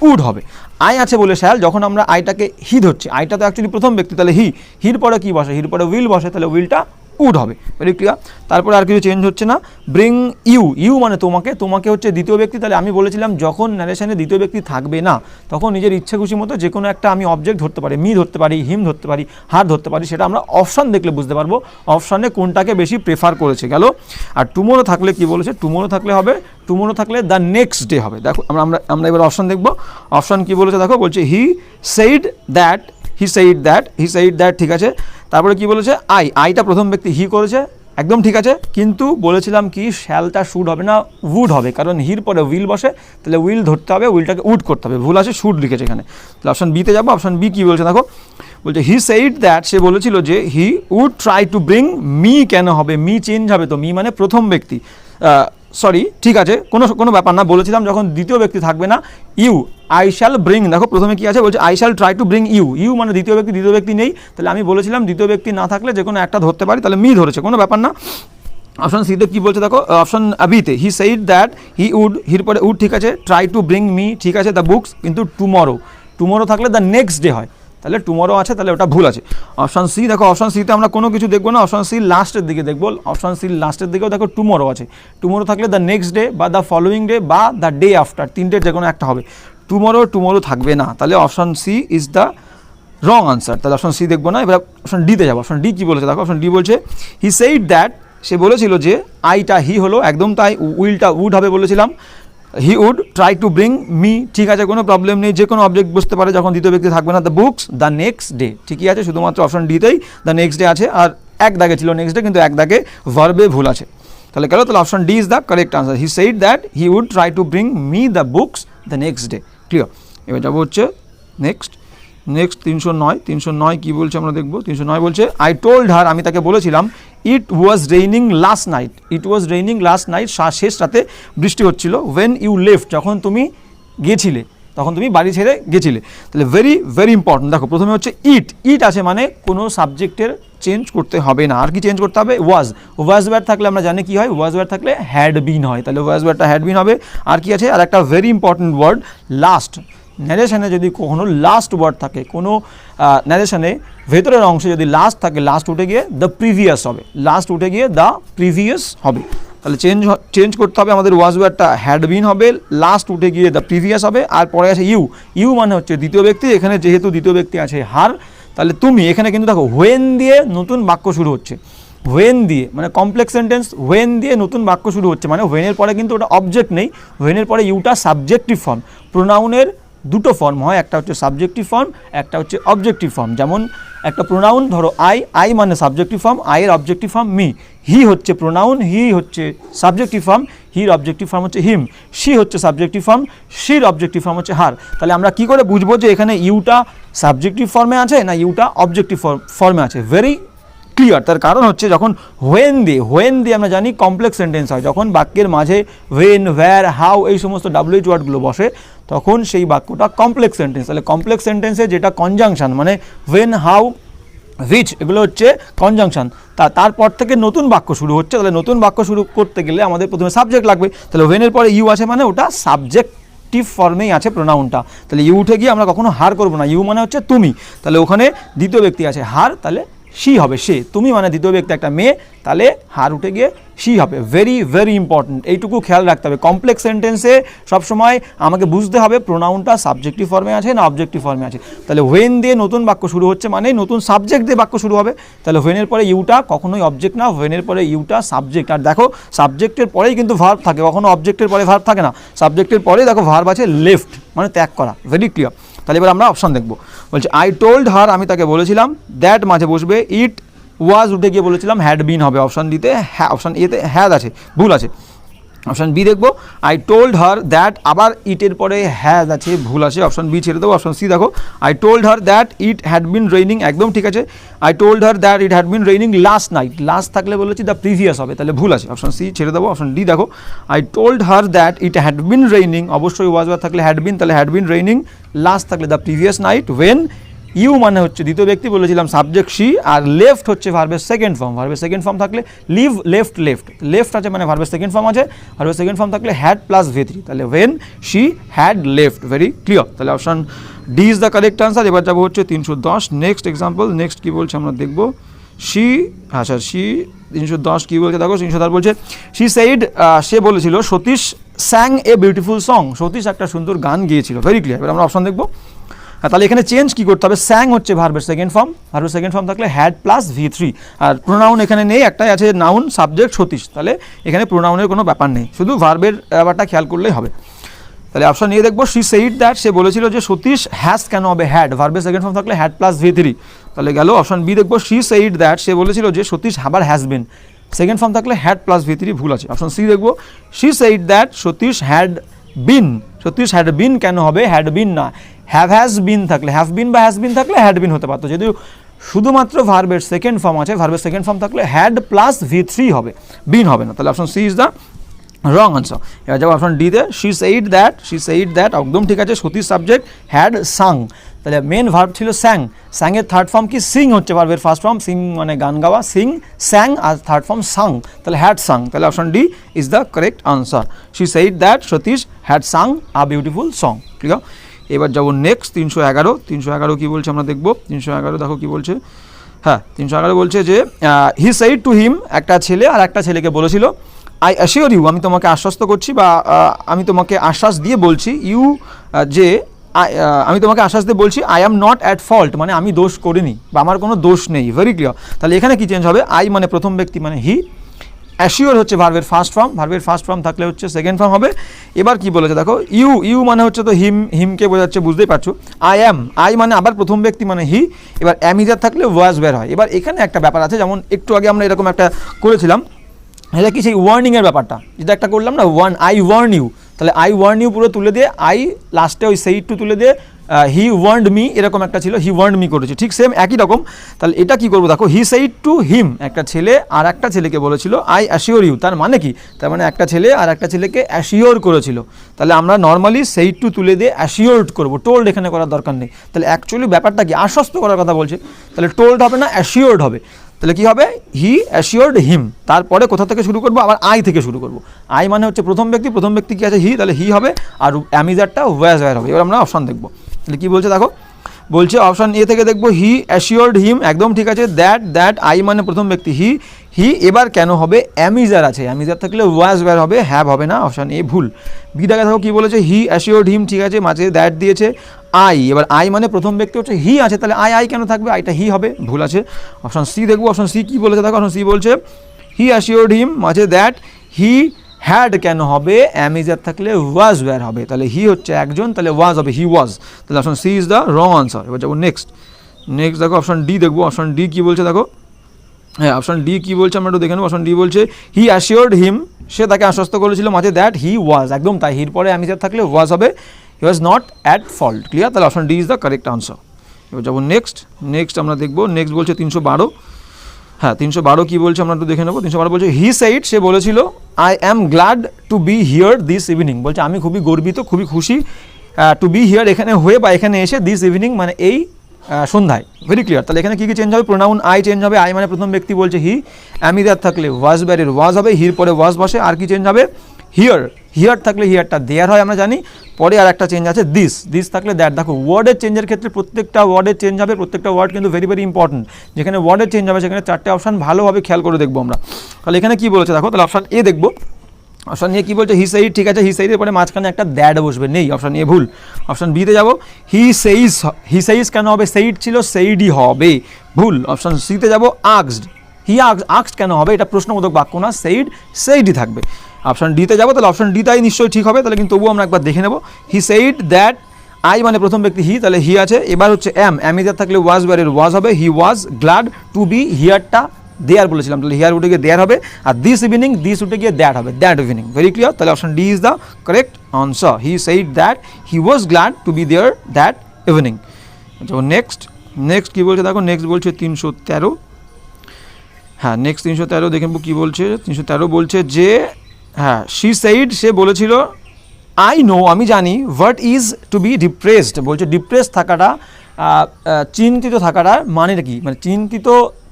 উড হবে। আই আছে বলে শ্যাল, যখন আমরা আইটাকে হি ধরছি, আইটা তো অ্যাকচুয়ালি প্রথম ব্যক্তি, তাহলে হির পরে কি বসে, হির পরে উইল বসে, তাহলে উইলটা উড হবে, ভেরি ক্লিয়ার। তারপরে আর কিছু চেঞ্জ হচ্ছে না। ব্রিং ইউ মানে তোমাকে হচ্ছে দ্বিতীয় ব্যক্তি, তাহলে আমি বলেছিলাম যখন ন্যারেশনে দ্বিতীয় ব্যক্তি থাকবে না তখন নিজের ইচ্ছা খুশি মতো যে কোনো একটা আমি অবজেক্ট ধরতে পারি, মি ধরতে পারি, হিম ধরতে পারি, হার ধরতে পারি, সেটা আমরা অপশান দেখলে বুঝতে পারবো অপশানে কোনটাকে বেশি প্রেফার করেছে। গেল। আর টুমোরো থাকলে কি বলেছে, টুমোরো থাকলে হবে, টুমোরো থাকলে দ্য নেক্সট ডে হবে। দেখো আমরা এবার অপশান দেখবো। অপশান কি বলেছে দেখো, বলছে হি সেইড দ্যাট, ঠিক আছে। তারপরে কি বলেছে, আইটা প্রথম ব্যক্তি, হি করেছে, একদম ঠিক আছে। কিন্তু বলেছিলাম কি শ্যালটা শুড হবে না, উড হবে, কারণ হির পরে উইল বসে, তাহলে উইল ধরতে হবে, উইলটাকে উড করতে হবে, ভুল আছে, শুড লিখেছে এখানে। তাহলে অপশান বিতে যাবো। অপশান বি কি বলছে দেখো, বলছে হি সেইড দ্যাট, সে বলেছিল যে he would try to bring, me কেন হবে, মি চেঞ্জ হবে তো, মি মানে প্রথম ব্যক্তি, সরি ঠিক আছে, কোনো ব্যাপার না, বলেছিলাম যখন দ্বিতীয় ব্যক্তি থাকবে না, ইউ, আই শ্যাল ব্রিং, দেখো প্রথমে কি আছে, বলছে I shall try to bring you মানে দ্বিতীয় ব্যক্তি নেই, তাহলে আমি বলেছিলাম দ্বিতীয় ব্যক্তি না থাকলে যে কোনো একটা ধরতে পারি, তাহলে মি ধরেছে, কোনো ব্যাপার না। অপশন সিতে কি বলছে দেখো, অপশন বিতে he said that he would, হির পরে উড ঠিক আছে, ট্রাই টু ব্রিং মি ঠিক আছে, দ্য বুকস, কিন্তু টুমোরো থাকলে দ্য নেক্সট ডে হয়, তাহলে টুমোরো আছে, তাহলে ওটা ভুল আছে। অপশন সি দেখো, অপশন সিতে আমরা কোনো কিছু দেখবো না, অপশন সি লাস্টের দিকে দেখবো। অপশন সি লাস্টের দিকেও দেখো টুমোরো আছে, টুমোরো থাকলে দ্য নেক্সট ডে বা দ্য ফলোয়িং ডে বা দ্য ডে আফটার, তিনটের যে কোনো একটা হবে। টুমোরো থাকবে না, তাহলে option C is the wrong answer. তাহলে অপশন সি দেখবো না, এবার অপশন ডিতে যাবো। অপশন ডি কি বলেছে দেখো, অপশন ডি বলছে হি সেইড দ্যাট, সে বলেছিল যে আইটা হি হলো, একদম তাই, উইলটা উড হবে বলেছিলাম, he would try to bring me, ঠিক আছে, কোনো প্রবলেম নেই, যে কোনো অবজেক্ট বুঝতে পারে যখন দ্বিতীয় ব্যক্তি থাকবে না, the books the next day, ঠিকই আছে, শুধুমাত্র অপশন ডিতেই দ্য নেক্সট ডে আছে, আর এক দাগে ছিল নেক্সট ডে, কিন্তু এক দাগে ভার্বে ভুল আছে, তাহলে গেল। তাহলে option D is the correct answer, he said that he would try to bring me the books the next day, clear. এবার যাবো হচ্ছে নেক্সট 309 কি বলছে আমরা দেখবো। 309 বলছে আই টোল্ড হার, আমি তাকে বলেছিলাম, ইট ওয়াজ রেইনিং লাস্ট নাইট, শেষ রাতে বৃষ্টি হচ্ছিল, ওয়েন ইউ লেফট, যখন তুমি গেছিলে, তখন তুমি বাড়ি ছেড়ে গেছিলে, তাহলে ভেরি ভেরি ইম্পর্টেন্ট। দেখো প্রথমে হচ্ছে ইট আছে মানে কোনো সাবজেক্টের চেঞ্জ করতে হবে না, আর কি চেঞ্জ করতে হবে, ওয়াজ ওয়্যার থাকলে আমরা জানি কি হয়, ওয়াজ ওয়্যার থাকলে হ্যাড বিন হয়, তাহলে ওয়াজ ওয়্যারটা হ্যাড বিন হবে। আর কি আছে, আর একটা ভেরি ইম্পর্টেন্ট ওয়ার্ড লাস্ট, ন্যারেশনে যদি কখনো লাস্ট ওয়ার্ড থাকে, কোনো ন্যারেশনে ভেতরের অংশে যদি লাস্ট থাকে, লাস্ট উঠে গিয়ে দ্য প্রিভিয়াস হবে, তাহলে চেঞ্জ করতে হবে আমাদের, ওয়াজ ওয়্যারটা হ্যাড বিন হবে, লাস্ট উঠে গিয়ে দ্য প্রিভিয়াস হবে, আর পরে আছে ইউ মানে হচ্ছে দ্বিতীয় ব্যক্তি, এখানে যেহেতু দ্বিতীয় ব্যক্তি আছে হার, তাহলে তুমি, এখানে কিন্তু দেখো হোয়েন দিয়ে নতুন বাক্য শুরু হচ্ছে, হোয়েন দিয়ে মানে কমপ্লেক্স সেন্টেন্স, হোয়েন দিয়ে নতুন বাক্য শুরু হচ্ছে, মানে হোয়েনের পরে কিন্তু ওটা অবজেক্ট নেই, হোয়েনের পরে ইউটা সাবজেক্টিভ ফর্ম, প্রোনাউনের দুটো ফর্ম হয়, একটা হচ্ছে সাবজেক্টিভ ফর্ম, একটা হচ্ছে অবজেক্টিভ ফর্ম। যেমন একটা প্রোনাউন ধরো আই মানে সাবজেক্টিভ ফর্ম, আইয়ের অবজেক্টিভ ফর্ম মি, হি হচ্ছে প্রোনাউন, হি হচ্ছে সাবজেক্টিভ ফর্ম, হির অবজেক্টিভ ফর্ম হচ্ছে হিম, শি হচ্ছে সাবজেক্টিভ ফর্ম, শির অবজেক্টিভ ফর্ম হচ্ছে হার। তাহলে আমরা কি করে বুঝবো যে এখানে ইউটা সাবজেক্টিভ ফর্মে আছে না ইউটা অবজেক্টিভ ফর্মে আছে, ভেরি ক্লিয়ার। তার কারণ হচ্ছে যখন হোয়েন দিয়ে আমরা জানি কমপ্লেক্স সেন্টেন্স হয়, যখন বাক্যের মাঝে হোয়েন, হোয়ার, হাউ এই সমস্ত WH ওয়ার্ডগুলো বসে, তখন সেই বাক্যটা কমপ্লেক্স সেন্টেন্স। তাহলে কমপ্লেক্স সেন্টেন্সে যেটা কনজাংশন মানে হোয়েন, হাউ, হুইচ, এগুলো হচ্ছে কনজাংশন, তারপর থেকে নতুন বাক্য শুরু হচ্ছে, তাহলে নতুন বাক্য শুরু করতে গেলে আমাদের প্রথমে সাবজেক্ট লাগবে, তাহলে হোয়েনের পরে ইউ আছে মানে ওটা সাবজেক্টিভ ফর্মেই আছে প্রোনাউনটা, তাহলে ইউ উঠে গিয়ে আমরা কখনো হার করবো না, ইউ মানে হচ্ছে তুমি, তাহলে ওখানে দ্বিতীয় ব্যক্তি আছে হার, তাহলে শি হবে, সে, তুমি মানে দ্বিতীয় ব্যক্তি একটা মেয়ে, তাহলে হার উঠে গিয়ে শি হবে, ভেরি ভেরি ইম্পর্টেন্ট, এইটুকু খেয়াল রাখতে হবে। কমপ্লেক্স সেন্টেন্সে সবসময় আমাকে বুঝতে হবে প্রোনাউনটা সাবজেক্টিভ ফর্মে আছে না অবজেক্টিভ ফর্মে আছে, তাহলে হোয়েন দিয়ে নতুন বাক্য শুরু হচ্ছে মানে নতুন সাবজেক্ট দিয়ে বাক্য শুরু হবে, তাহলে হোয়েনের পরে ইউটা কখনোই অবজেক্ট না, হোয়েনের পরে ইউটা সাবজেক্ট। আর দেখো সাবজেক্টের পরেই কিন্তু ভার্ব থাকে, কখনো অবজেক্টের পরে ভার্ব থাকে না, সাবজেক্টের পরে দেখো ভার্ব আছে লেফট মানে ত্যাগ করা, ভেরি ক্লিয়ার। তাহলে এবার আমরা অপশন দেখবো, বলছে আই টোল্ড হার, আমি তাকে বলেছিলাম, দ্যাট মাঝে বসবে, ইট ওয়াজ উঠে গিয়ে বলেছিলাম হ্যাড বিন হবে, অপশন দিতে হ্যাঁ, অপশন এতে হ্যাড আছে, ভুল আছে। অপশন বি দেখবো, আই টোল্ড হার দ্যাট, আবার ইটের পরে হ্যাজ আছে, ভুল আছে, অপশন বি ছেড়ে দেবো। অপশন সি দেখো, I told her that it had been raining, একদম ঠিক আছে, I told her that it had been raining last night, last থাকলে বলেছি দ্য প্রিভিয়াস হবে, তাহলে ভুল আছে, অপশন সি ছেড়ে দেবো। অপশন ডি দেখো, I told her that it had been raining, অবশ্যই ওয়াজ ওয়াজ থাকলে হ্যাড বিন, তাহলে হ্যাড বিন রেইনিং, লাস্ট থাকলে the previous night, when you মানে হচ্ছে দ্বিতীয় ব্যক্তি, বলেছিলাম সাবজেক্ট শি, আর লেফট হচ্ছে ভার্বের সেকেন্ড ফর্ম থাকলে লিভ, লেফট আছে মানে ভার্বের সেকেন্ড ফর্ম আছে, ভার্বের সেকেন্ড ফর্ম থাকলে হ্যাড প্লাস ভেথরি, তাহলে when she had left, very clear. তাহলে option D is the correct answer. এবার যাবো হচ্ছে 310 নেক্সট এক্সাম্পল, নেক্সট কি বলছে আমরা দেখবো। শি, আচ্ছা শি 310 কী বলছে দেখো, 310 বলছে শি সেইড, সে বলেছিল Satish স্যাং a beautiful song, Satish একটা সুন্দর গান গিয়েছিল। Very clear. এবার আমরা অপশন দেখবো। তাহলে এখানে চেঞ্জ কী করতে হবে, স্যাং হচ্ছে ভার্বের সেকেন্ড ফর্ম, ভার্বের সেকেন্ড ফর্ম থাকলে হ্যাড প্লাস V3, আর প্রোনাউন এখানে নেই, একটাই আছে নাউন সাবজেক্ট সতীশ, তাহলে এখানে প্রোনাউনের কোনো ব্যাপার নেই, শুধু ভার্বের ব্যাপারটা খেয়াল করলেই হবে। তাহলে অপশন নিয়ে দেখবো, শি সেইড দ্যাট, সে বলেছিল যে সতীশ হ্যাজ কেন হবে হ্যাড, ভার্বের সেকেন্ড ফর্ম থাকলে হ্যাড প্লাস V3, তাহলে গেল। অপশন বি দেখবো, শি সেইড দ্যাট, সে বলেছিল যে সতীশ আবার হ্যাজ বিন, সেকেন্ড ফর্ম থাকলে হ্যাড প্লাস V3, ভুল আছে। অপশন সি দেখবো, she said that Satish had been, Satish had been কেন হবে হ্যাড বিন না, হ্যাজ বিন থাকলে, হ্যাভ বিন বা হ্যাজ বিন থাকলে হ্যাড বিন হতে পারতো, যদিও শুধুমাত্র ভার্বের সেকেন্ড ফর্ম আছে, ভার্বের সেকেন্ড ফর্ম থাকলে হ্যাড প্লাস V3 হবে, বিন হবে না, তাহলে option C is the wrong answer. এবার যাবো অপশন ডিতে, she said that, she said that একদম ঠিক আছে, সতীশ সাবজেক্ট, হ্যাড সাং, তাহলে মেন ভার্ব ছিল স্যাং, স্যাংয়ের থার্ড ফর্ম কি সিং হচ্ছে ভার্বের ফার্স্ট ফর্ম, সিং মানে গান গাওয়া, সিং স্যাং, আর থার্ড ফর্ম সাং, তাহলে হ্যাড সাং, তাহলে option D is the correct answer. She said that Satish had Tsang a beautiful song. ঠিক আছে, এবার যাবো নেক্সট 311, 311 কী বলছে আমরা দেখবো। 311 দেখো কী বলছে, হ্যাঁ 311 বলছে যে হি সেইড টু হিম, একটা ছেলে আর একটা ছেলেকে বলেছিল, আই অ্যাসিওর ইউ, আমি তোমাকে আশ্বস্ত করছি বা আমি তোমাকে আশ্বাস দিয়ে বলছি, ইউ যে আমি তোমাকে আশ্বাস দিয়ে বলছি, I am not at fault, মানে আমি দোষ করিনি বা আমার কোনো দোষ নেই। Very clear. তাহলে এখানে কি চেঞ্জ হবে, আই মানে প্রথম ব্যক্তি মানে হি, অ্যাসিওর হচ্ছে ভার্বের ফার্স্ট ফর্ম, ভার্বের ফার্স্ট ফর্ম থাকলে হচ্ছে সেকেন্ড ফর্ম হবে। এবার কি বলেছে দেখো, ইউ, ইউ মানে হচ্ছে তো হিম, হিমকে বোঝাচ্ছে, বুঝতেই পারছো। আই অ্যাম, আই মানে আবার প্রথম ব্যক্তি মানে হি, এবার অ্যামিজার থাকলে ওয়াজ বের হয়। এবার এখানে একটা ব্যাপার আছে, যেমন একটু আগে আমরা এরকম একটা করেছিলাম, এটা কি সেই ওয়ার্নিংয়ের ব্যাপারটা, যেটা একটা করলাম না, আই ওয়ার্ন ইউ, তাহলে আই ওয়ার্ন ইউ পুরো তুলে দিয়ে আই লাস্টে ওই সেইড টু তুলে দিয়ে হি ওয়ার্নড মি, এরকম একটা ছিল, হি ওয়ার্নড মি করেছে, ঠিক সেম একই রকম। তাহলে এটা কি করবো দেখো, হি সেইড টু হিম, একটা ছেলে আর একটা ছেলেকে বলেছিল আই অ্যাসিওর ইউ, তার মানে কি, তার মানে একটা ছেলে আর একটা ছেলেকে অ্যাসিওর করেছিল, তাহলে আমরা নর্মালি সেইড টু তুলে দিয়ে অ্যাসিওর্ড করবো, টোল্ড এখানে করার দরকার নেই। তাহলে অ্যাকচুয়ালি ব্যাপারটা কি, আশ্বস্ত করার কথা বলছে, তাহলে টোল্ড হবে না, অ্যাসিওর্ড হবে। তাহলে কী হবে, হি অ্যাসিওর্ড হিম, তারপরে কোথা থেকে শুরু করবো, আবার আই থেকে শুরু করবো, আই মানে হচ্ছে প্রথম ব্যক্তি, প্রথম ব্যক্তি কি আছে হি, তাহলে হি হবে, আর অ্যামিজারটা ওয়াজ ওয়্যার হবে। এবার আমরা অপশন দেখবো, তাহলে কী বলছে দেখো, বলছে অপশন এ থেকে দেখবো, হি অ্যাসিওর্ড হিম, একদম ঠিক আছে, দ্যাট আই মানে প্রথম ব্যক্তি হি, এবার কেন হবে অ্যামিজার আছে, অ্যামিজার থাকলে ওয়াজ ওয়্যার হবে, হ্যাভ হবে না, অপশন এ ভুল। বি দেখে দেখো কী বলেছে, হি অ্যাসিওর্ড হিম, ঠিক আছে, মাঝে দ্যাট দিয়েছে, আই, এবার আই মানে প্রথম ব্যক্তি হচ্ছে হি আছে, তাহলে আই কেন থাকবে, আইটা হি হবে, ভুল আছে। অপশন সি দেখবো, অপশন সি কী বলেছে দেখো, অপশন সি বলছে হি অ্যাসিওর্ড হিম, মাঝে দ্যাট, হি হ্যাড কেন হবে, অ্যামিজার থাকলে ওয়াজ ওয়্যার হবে, তাহলে হি হচ্ছে একজন, তাহলে ওয়াজ হবে, হি ওয়াজ, তাহলে option C is the wrong answer. এবার যাবো নেক্সট দেখো অপশন ডি দেখবো, অপশন ডি কী বলছে দেখো, হ্যাঁ অপশন ডি কী বলছে আমরা একটু দেখে নেবো। অপশন ডি বলছে হি অ্যাসিওর্ড হিম, সে তাকে আশ্বস্ত করেছিল, মাঝে দ্যাট হি ওয়াজ, একদম তাই, হির পরে অ্যামিজার থাকলে ওয়াজ হবে, he was not at fault. Clear, তাহলে option D is the correct answer. এবার যাবো নেক্সট আমরা দেখবো, নেক্সট বলছে 312, হ্যাঁ 312 কী বলছে আমরা একটু দেখে নেবো। 312 বলছে হি সেইড, সে বলেছিল I am glad to B here this evening, বলছে আমি খুবই গর্বিত, খুবই খুশি, টু বি হিয়ার এখানে হয়ে বা এখানে এসে, দিস ইভিনিং মানে এই সন্ধ্যায়। Very clear. তাহলে এখানে কী কী চেঞ্জ হবে, প্রোনাউন আই চেঞ্জ হবে, আই মানে প্রথম ব্যক্তি বলছে হি, অ্যামিদার থাকলে ওয়াজ ব্যারের ওয়াজ হবে, হির পরে ওয়াজ বসে, আর কি চেঞ্জ হবে, হিয়ার থাকলে হিয়ারটা দেয়ার হয় আমরা জানি, পরে আর একটা চেঞ্জ আছে দিস থাকলে দ্যাট। দেখো ওয়ার্ডের চেঞ্জের ক্ষেত্রে প্রত্যেকটা ওয়ার্ডের চেঞ্জ হবে, প্রত্যেকটা ওয়ার্ড কিন্তু ভেরি ভেরি ইম্পর্টেন্ট, যেখানে ওয়ার্ডের চেঞ্জ হবে সেখানে চারটে অপশন ভালোভাবে খেয়াল করে দেখবো আমরা। তাহলে এখানে কী বলেছে দেখো, তাহলে অপশন এ দেখবো, অপশন এ কী বলছে, হি সেইড, ঠিক আছে, হি সেইডের পরে মাঝখানে একটা দ্যাট বসবে, নেই, অপশন এ ভুল। অপশন বিতে যাবো, হি সেইজ কেন হবে, সেইড ছিল, সেইডই হবে, ভুল। অপশন সিতে যাবো, আক্সড, আক্সড কেন হবে, এটা প্রশ্নবোধক বাক্য না, সেইডই থাকবে। অপশন ডিতে যাবো, তাহলে অপশন ডিটাই নিশ্চয়ই ঠিক হবে, তাহলে কিন্তু তবুও আমরা একবার দেখে নেবো, হি সেইড দ্যাট, আই মানে প্রথম ব্যক্তি হি, তাহলে হি আছে, এবার হচ্ছে অ্যামিজার থাকলে ওয়াজ ব্যারের ওয়াজ হবে, he was glad to B হিয়ারটা দেয়ার বলেছিলাম, তাহলে হিয়ার উঠে গিয়ে দেয়ার হবে, আর দিস ইভিনিং দিস উঠে গিয়ে দ্যাট হবে, দ্যাট ইভিনিং। ভেরি ক্লিয়ার, তাহলে option D is the correct answer, he said that he was glad to be there that evening. Next কী বলছে দেখো, নেক্সট বলছে 313, হ্যাঁ নেক্সট 313 দেখে নেবো কী বলছে। 313 বলছে যে হ্যাঁ শি সেইড, সে বলেছিল আই নো, আমি জানি, what is to be depressed, বলছে ডিপ্রেস থাকাটা, চিন্তিত থাকাটা মানেটা কি, মানে চিন্তিত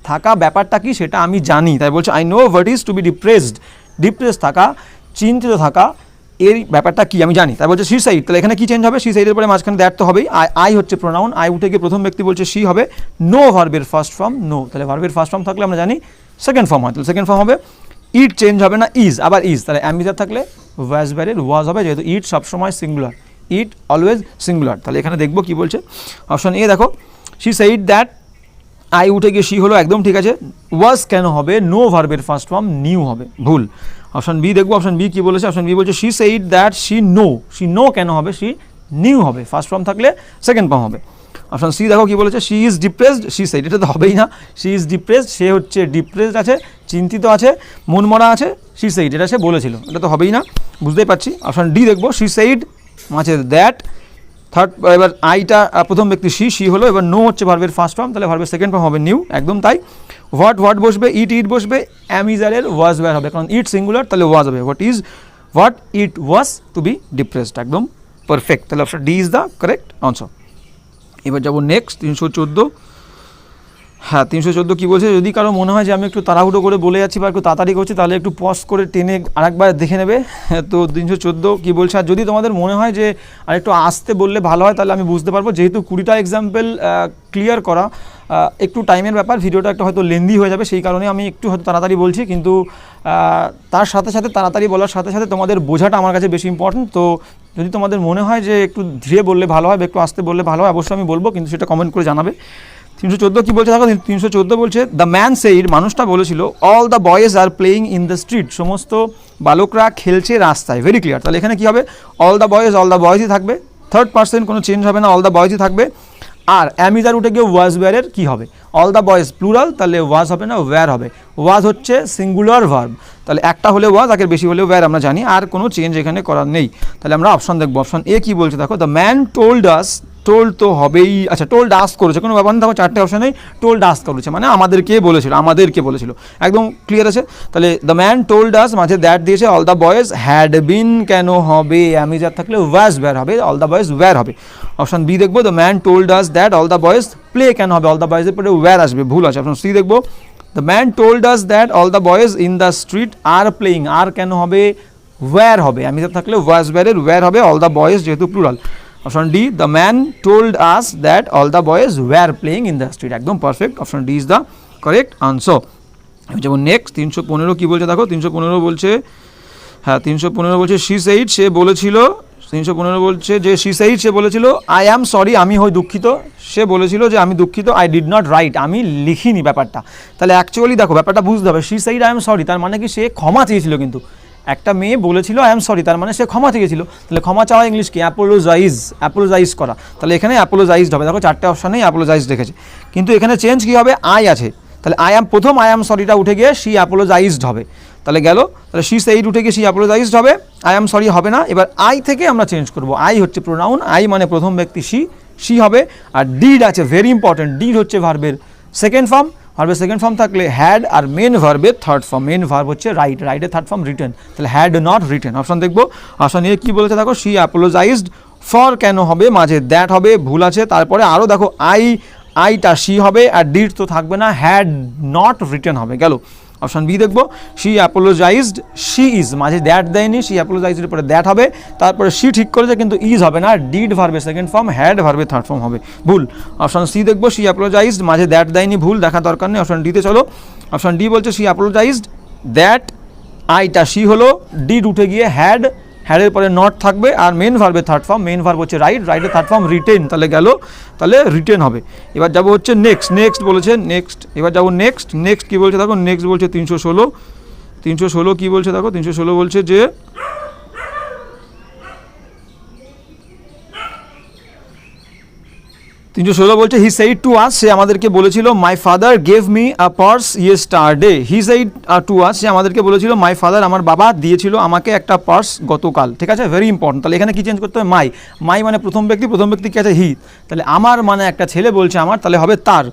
থাকা ব্যাপারটা কি সেটা আমি জানি, তাই বলছে I know what is to be depressed, depress থাকা, চিন্তিত থাকা, এর ব্যাপারটা কি আমি জানি, তাই বলছে শি সাইড, তাহলে এখানে কি চেঞ্জ হবে, শি সাইডের পরে মাঝখানে দ্যাট তো হবেই, আই হচ্ছে প্রোনাউন, আই উঠে গিয়ে প্রথম ব্যক্তি বলছে শি হবে, নো ভার্বের ফার্স্ট ফর্ম নো, তাহলে ভার্বের ফার্স্ট ফর্ম থাকলে আমরা জানি সেকেন্ড ফর্ম হয়, তাহলে সেকেন্ড ফর্ম হবে ইট চেঞ্জ হবে না ইজ, আবার ইজ, তাহলে অ্যামিজার থাকলে ওয়াজ ব্যারের ওয়াজ হবে, যেহেতু ইট সবসময় সিঙ্গুলার, ইট অলওয়েজ সিঙ্গুলার। তাহলে এখানে দেখবো কি বলছে, অপশন এ দেখো শি সাইড দ্যাট, আই উঠে গিয়ে শি হলো, একদম ঠিক আছে, ওয়াজ কেন হবে, নো ভার্বের ফার্স্ট ফর্ম নিউ হবে, ভুল। অপশন বি দেখবো, অপশন বি কি বলেছে, অপশন বি বলছে she said that she no কেন হবে, শি নিউ হবে, ফার্স্ট ফর্ম থাকলে সেকেন্ড ফর্ম হবে। অপশন সি দেখো কি বলেছে, she is depressed, she said, এটা তো হবেই না, শি ইজ ডিপ্রেসড, সে হচ্ছে ডিপ্রেসড আছে, চিন্তিত আছে, মনমরা আছে, শি সেইড এটা সে বলেছিল, এটা তো হবেই না, বুঝতেই পারছি। অপশন ডি দেখবো, শি সেইড মাঝে দ্যাট, থার্ড এবার আইটা প্রথম ব্যক্তি শি হলো, এবার নো হচ্ছে ভার্বের ফার্স্ট ফর্ম, তাহলে ভার্বের সেকেন্ড ফর্ম হবে নিউ, একদম তাই। হোয়াট বসবে, ইট বসবে, অ্যামিজারের ওয়াজ ওয়্যার হবে, কারণ ইট সিঙ্গুলার, তাহলে ওয়াজ হবে, what it was to be depressed, একদম পারফেক্ট, তাহলে option D is the correct answer. এবার যাবো নেক্সট 314, হ্যাঁ 314 কী বলছে, যদি কারো মনে হয় যে আমি একটু তাড়াহুড়ো করে বলে যাচ্ছি বা একটু তাড়াতাড়ি করছি, তাহলে একটু পজ করে টেনে আরেকবার দেখে নেবে। তো 314 কী বলছে, আর যদি তোমাদের মনে হয় যে আর একটু আস্তে বললে ভালো হয়, তাহলে আমি বুঝতে পারবো, যেহেতু 20টা এক্সাম্পল ক্লিয়ার করা একটু টাইমের ব্যাপার, ভিডিওটা একটু হয়তো লেন্দি হয়ে যাবে, সেই কারণে আমি একটু হয়তো তাড়াতাড়ি বলছি, কিন্তু তার সাথে সাথে তাড়াতাড়ি বলার সাথে সাথে তোমাদের বোঝাটা আমার কাছে বেশি ইম্পর্টেন্ট। তো যদি তোমাদের মনে হয় যে একটু ধীরে বললে ভালো হয় বা একটু আস্তে বললে ভালো হয়, অবশ্যই আমি বলবো, কিন্তু সেটা কমেন্ট করে জানাবে। 314 কী বলছে দেখো, 314 বলছে দ্য ম্যান সেইড, মানুষটা বলেছিল, all the boys are playing in the street, সমস্ত বালকরা খেলছে রাস্তায়, ভেরি ক্লিয়ার, তাহলে এখানে কী হবে, অল দ্য বয়েজই থাকবে, থার্ড পার্সন কোনো চেঞ্জ হবে না, অল দ্য বয়েজই থাকবে। আর অ্যামিজার উঠে গিয়ে ওয়াজ ওয়্যারের কী হবে, অল দ্য বয়েজ প্লুরাল, তাহলে ওয়াজ হবে না ওয়্যার হবে, ওয়াজ হচ্ছে সিঙ্গুলার ভার্ব, তাহলে একটা হলে ওয়াজ, আগের বেশি হলে ওয়্যার, আমরা জানি, আর কোনো চেঞ্জ এখানে করার নেই। তাহলে আমরা অপশন দেখবো, অপশন এ কী বলছে দেখো, the man told us, told তো হবেই, আচ্ছা টোল্ড আস্ক করেছে, কোনো ব্যাপার না, দেখো চারটে অপশানেই টোল্ড আস্ক করেছে, মানে আমাদেরকে বলেছিল, একদম ক্লিয়ার আছে। তাহলে দ্য ম্যান টোল্ড আস মাঝে দ্যাট দিয়েছে, all the boys had been কেন হবে, অ্যামিজার থাকলে ওয়াজ ওয়্যার হবে, অল দ্য বয়েজ ওয়্যার হবে। অপশন বি দেখবো, the man told us that, all the boys play কেন হবে, অল দ্য বয়েজের পরে ওয়্যার আসবে, ভুল আছে। অপশন সি দেখবো, the man told us that all the boys in the street are playing, আর কেন হবে, ওয়্যার হবে, অ্যামিজার থাকলে ওয়াজ ওয়্যারের ওয়্যার হবে, অল দ্য বয়েজ যেহেতু plural. Option D, the man told us that all the boys were playing in the street, একদম perfect, option D is the correct answer. যেমন নেক্সট 315 কী বলছে দেখো, 315 বলছে, হ্যাঁ 315 বলছে শি সেইড, সে বলেছিল, 315 বলছে যে শি সেইড, সে বলেছিল, আই অ্যাম সরি, আমি হই দুঃখিত, সে বলেছিল যে আমি দুঃখিত, আই ডিড নট রাইট, আমি লিখিনি ব্যাপারটা। তাহলে অ্যাকচুয়ালি দেখো ব্যাপারটা বুঝতে হবে, she said I am sorry, তার মানে কি সে ক্ষমা চেয়েছিল, কিন্তু একটা মেয়ে বলেছিল আই অ্যাম সরি, তার মানে সে ক্ষমা চেয়েছিল, তাহলে ক্ষমা চাওয়া ইংলিশ কি, অ্যাপোলোজাইজ করা, তাহলে এখানে অ্যাপোলোজাইজড হবে, দেখো চারটে অপশানেই অ্যাপোলোজাইজ রেখেছে, কিন্তু এখানে চেঞ্জ কী হবে, আই আছে, তাহলে প্রথম আই অ্যাম সরিটা উঠে গিয়ে শি অ্যাপোলোজাইজড হবে, তাহলে গেল, তাহলে শি সেইড উঠে গিয়ে শি অ্যাপোলোজাইজড হবে, আই অ্যাম সরি হবে না। এবার আই থেকে আমরা চেঞ্জ করব, আই হচ্ছে প্রোনাউন, আই মানে প্রথম ব্যক্তি শি হবে, আর ডিড আছে, ভেরি ইম্পর্টেন্ট, ডিড হচ্ছে ভার্বের সেকেন্ড ফর্ম, ভার্বের সেকেন্ড ফর্ম থাকলে হ্যাড, আর মেন ভার্বের থার্ড ফর্ম, মেন ভার্ব হচ্ছে রাইটের থার্ড ফর্ম রিটেন, তাহলে হ্যাড নট রিটেন। অপশন দেখবো, অপশন এ কী বলেছে দেখো, শি অ্যাপোলোজাইজড ফর কেন হবে, মাঝে দ্যাট হবে, ভুল আছে, তারপরে আরও দেখো আইটা শি হবে, আর ডিড তো থাকবে না, হ্যাড নট রিটেন হবে, গেল। অপশন বি দেখবো, শি অ্যাপোলোজাইজড, শি ইজ, মাঝে দ্যাট দেয়নি, শি অ্যাপোলোজাইজডের পরে দ্যাট হবে, তারপরে শি ঠিক করেছে কিন্তু ইজ হবে না, ডিড ভার্বের সেকেন্ড ফর্ম, হ্যাড ভার্বের থার্ড ফর্ম হবে, ভুল। অপশন সি দেখবো, শি অ্যাপোলোজাইজড, মাঝে দ্যাট দেয়নি, ভুল, দেখা দরকার নেই। অপশন ডিতে চলো, অপশন ডি বলছে শি অ্যাপোলোজাইজড দ্যাট, আইটা শি হলো, ডিড উঠে গিয়ে হ্যাডের পরে নট থাকবে, আর মেন ভার্বের থার্ড ফর্ম, মেন ভার্ব হচ্ছে রাইটের থার্ড ফর্ম রিটেন, তাহলে গেল, তাহলে রিটেন হবে। এবার যাবো হচ্ছে নেক্সট বলেছে, এবার যাবো নেক্সট কী বলছে দেখো, নেক্সট বলছে 316 কী বলছে দেখো, 316 বলছে যে 316 বলছে হি সেইড টু আস, সে আমাদেরকে বলেছিল, my father gave me a purse yesterday, he said to us, সে আমাদেরকে বলেছিল, মাই ফাদার আমার বাবা দিয়েছিল আমাকে একটা পার্স গতকাল, ঠিক আছে, ভেরি ইম্পর্টেন্ট। তাহলে এখানে কি চেঞ্জ করতে হবে, মাই মানে প্রথম ব্যক্তি কি আছে, হি, তাহলে আমার মানে একটা ছেলে বলছে আমার, তাহলে হবে তার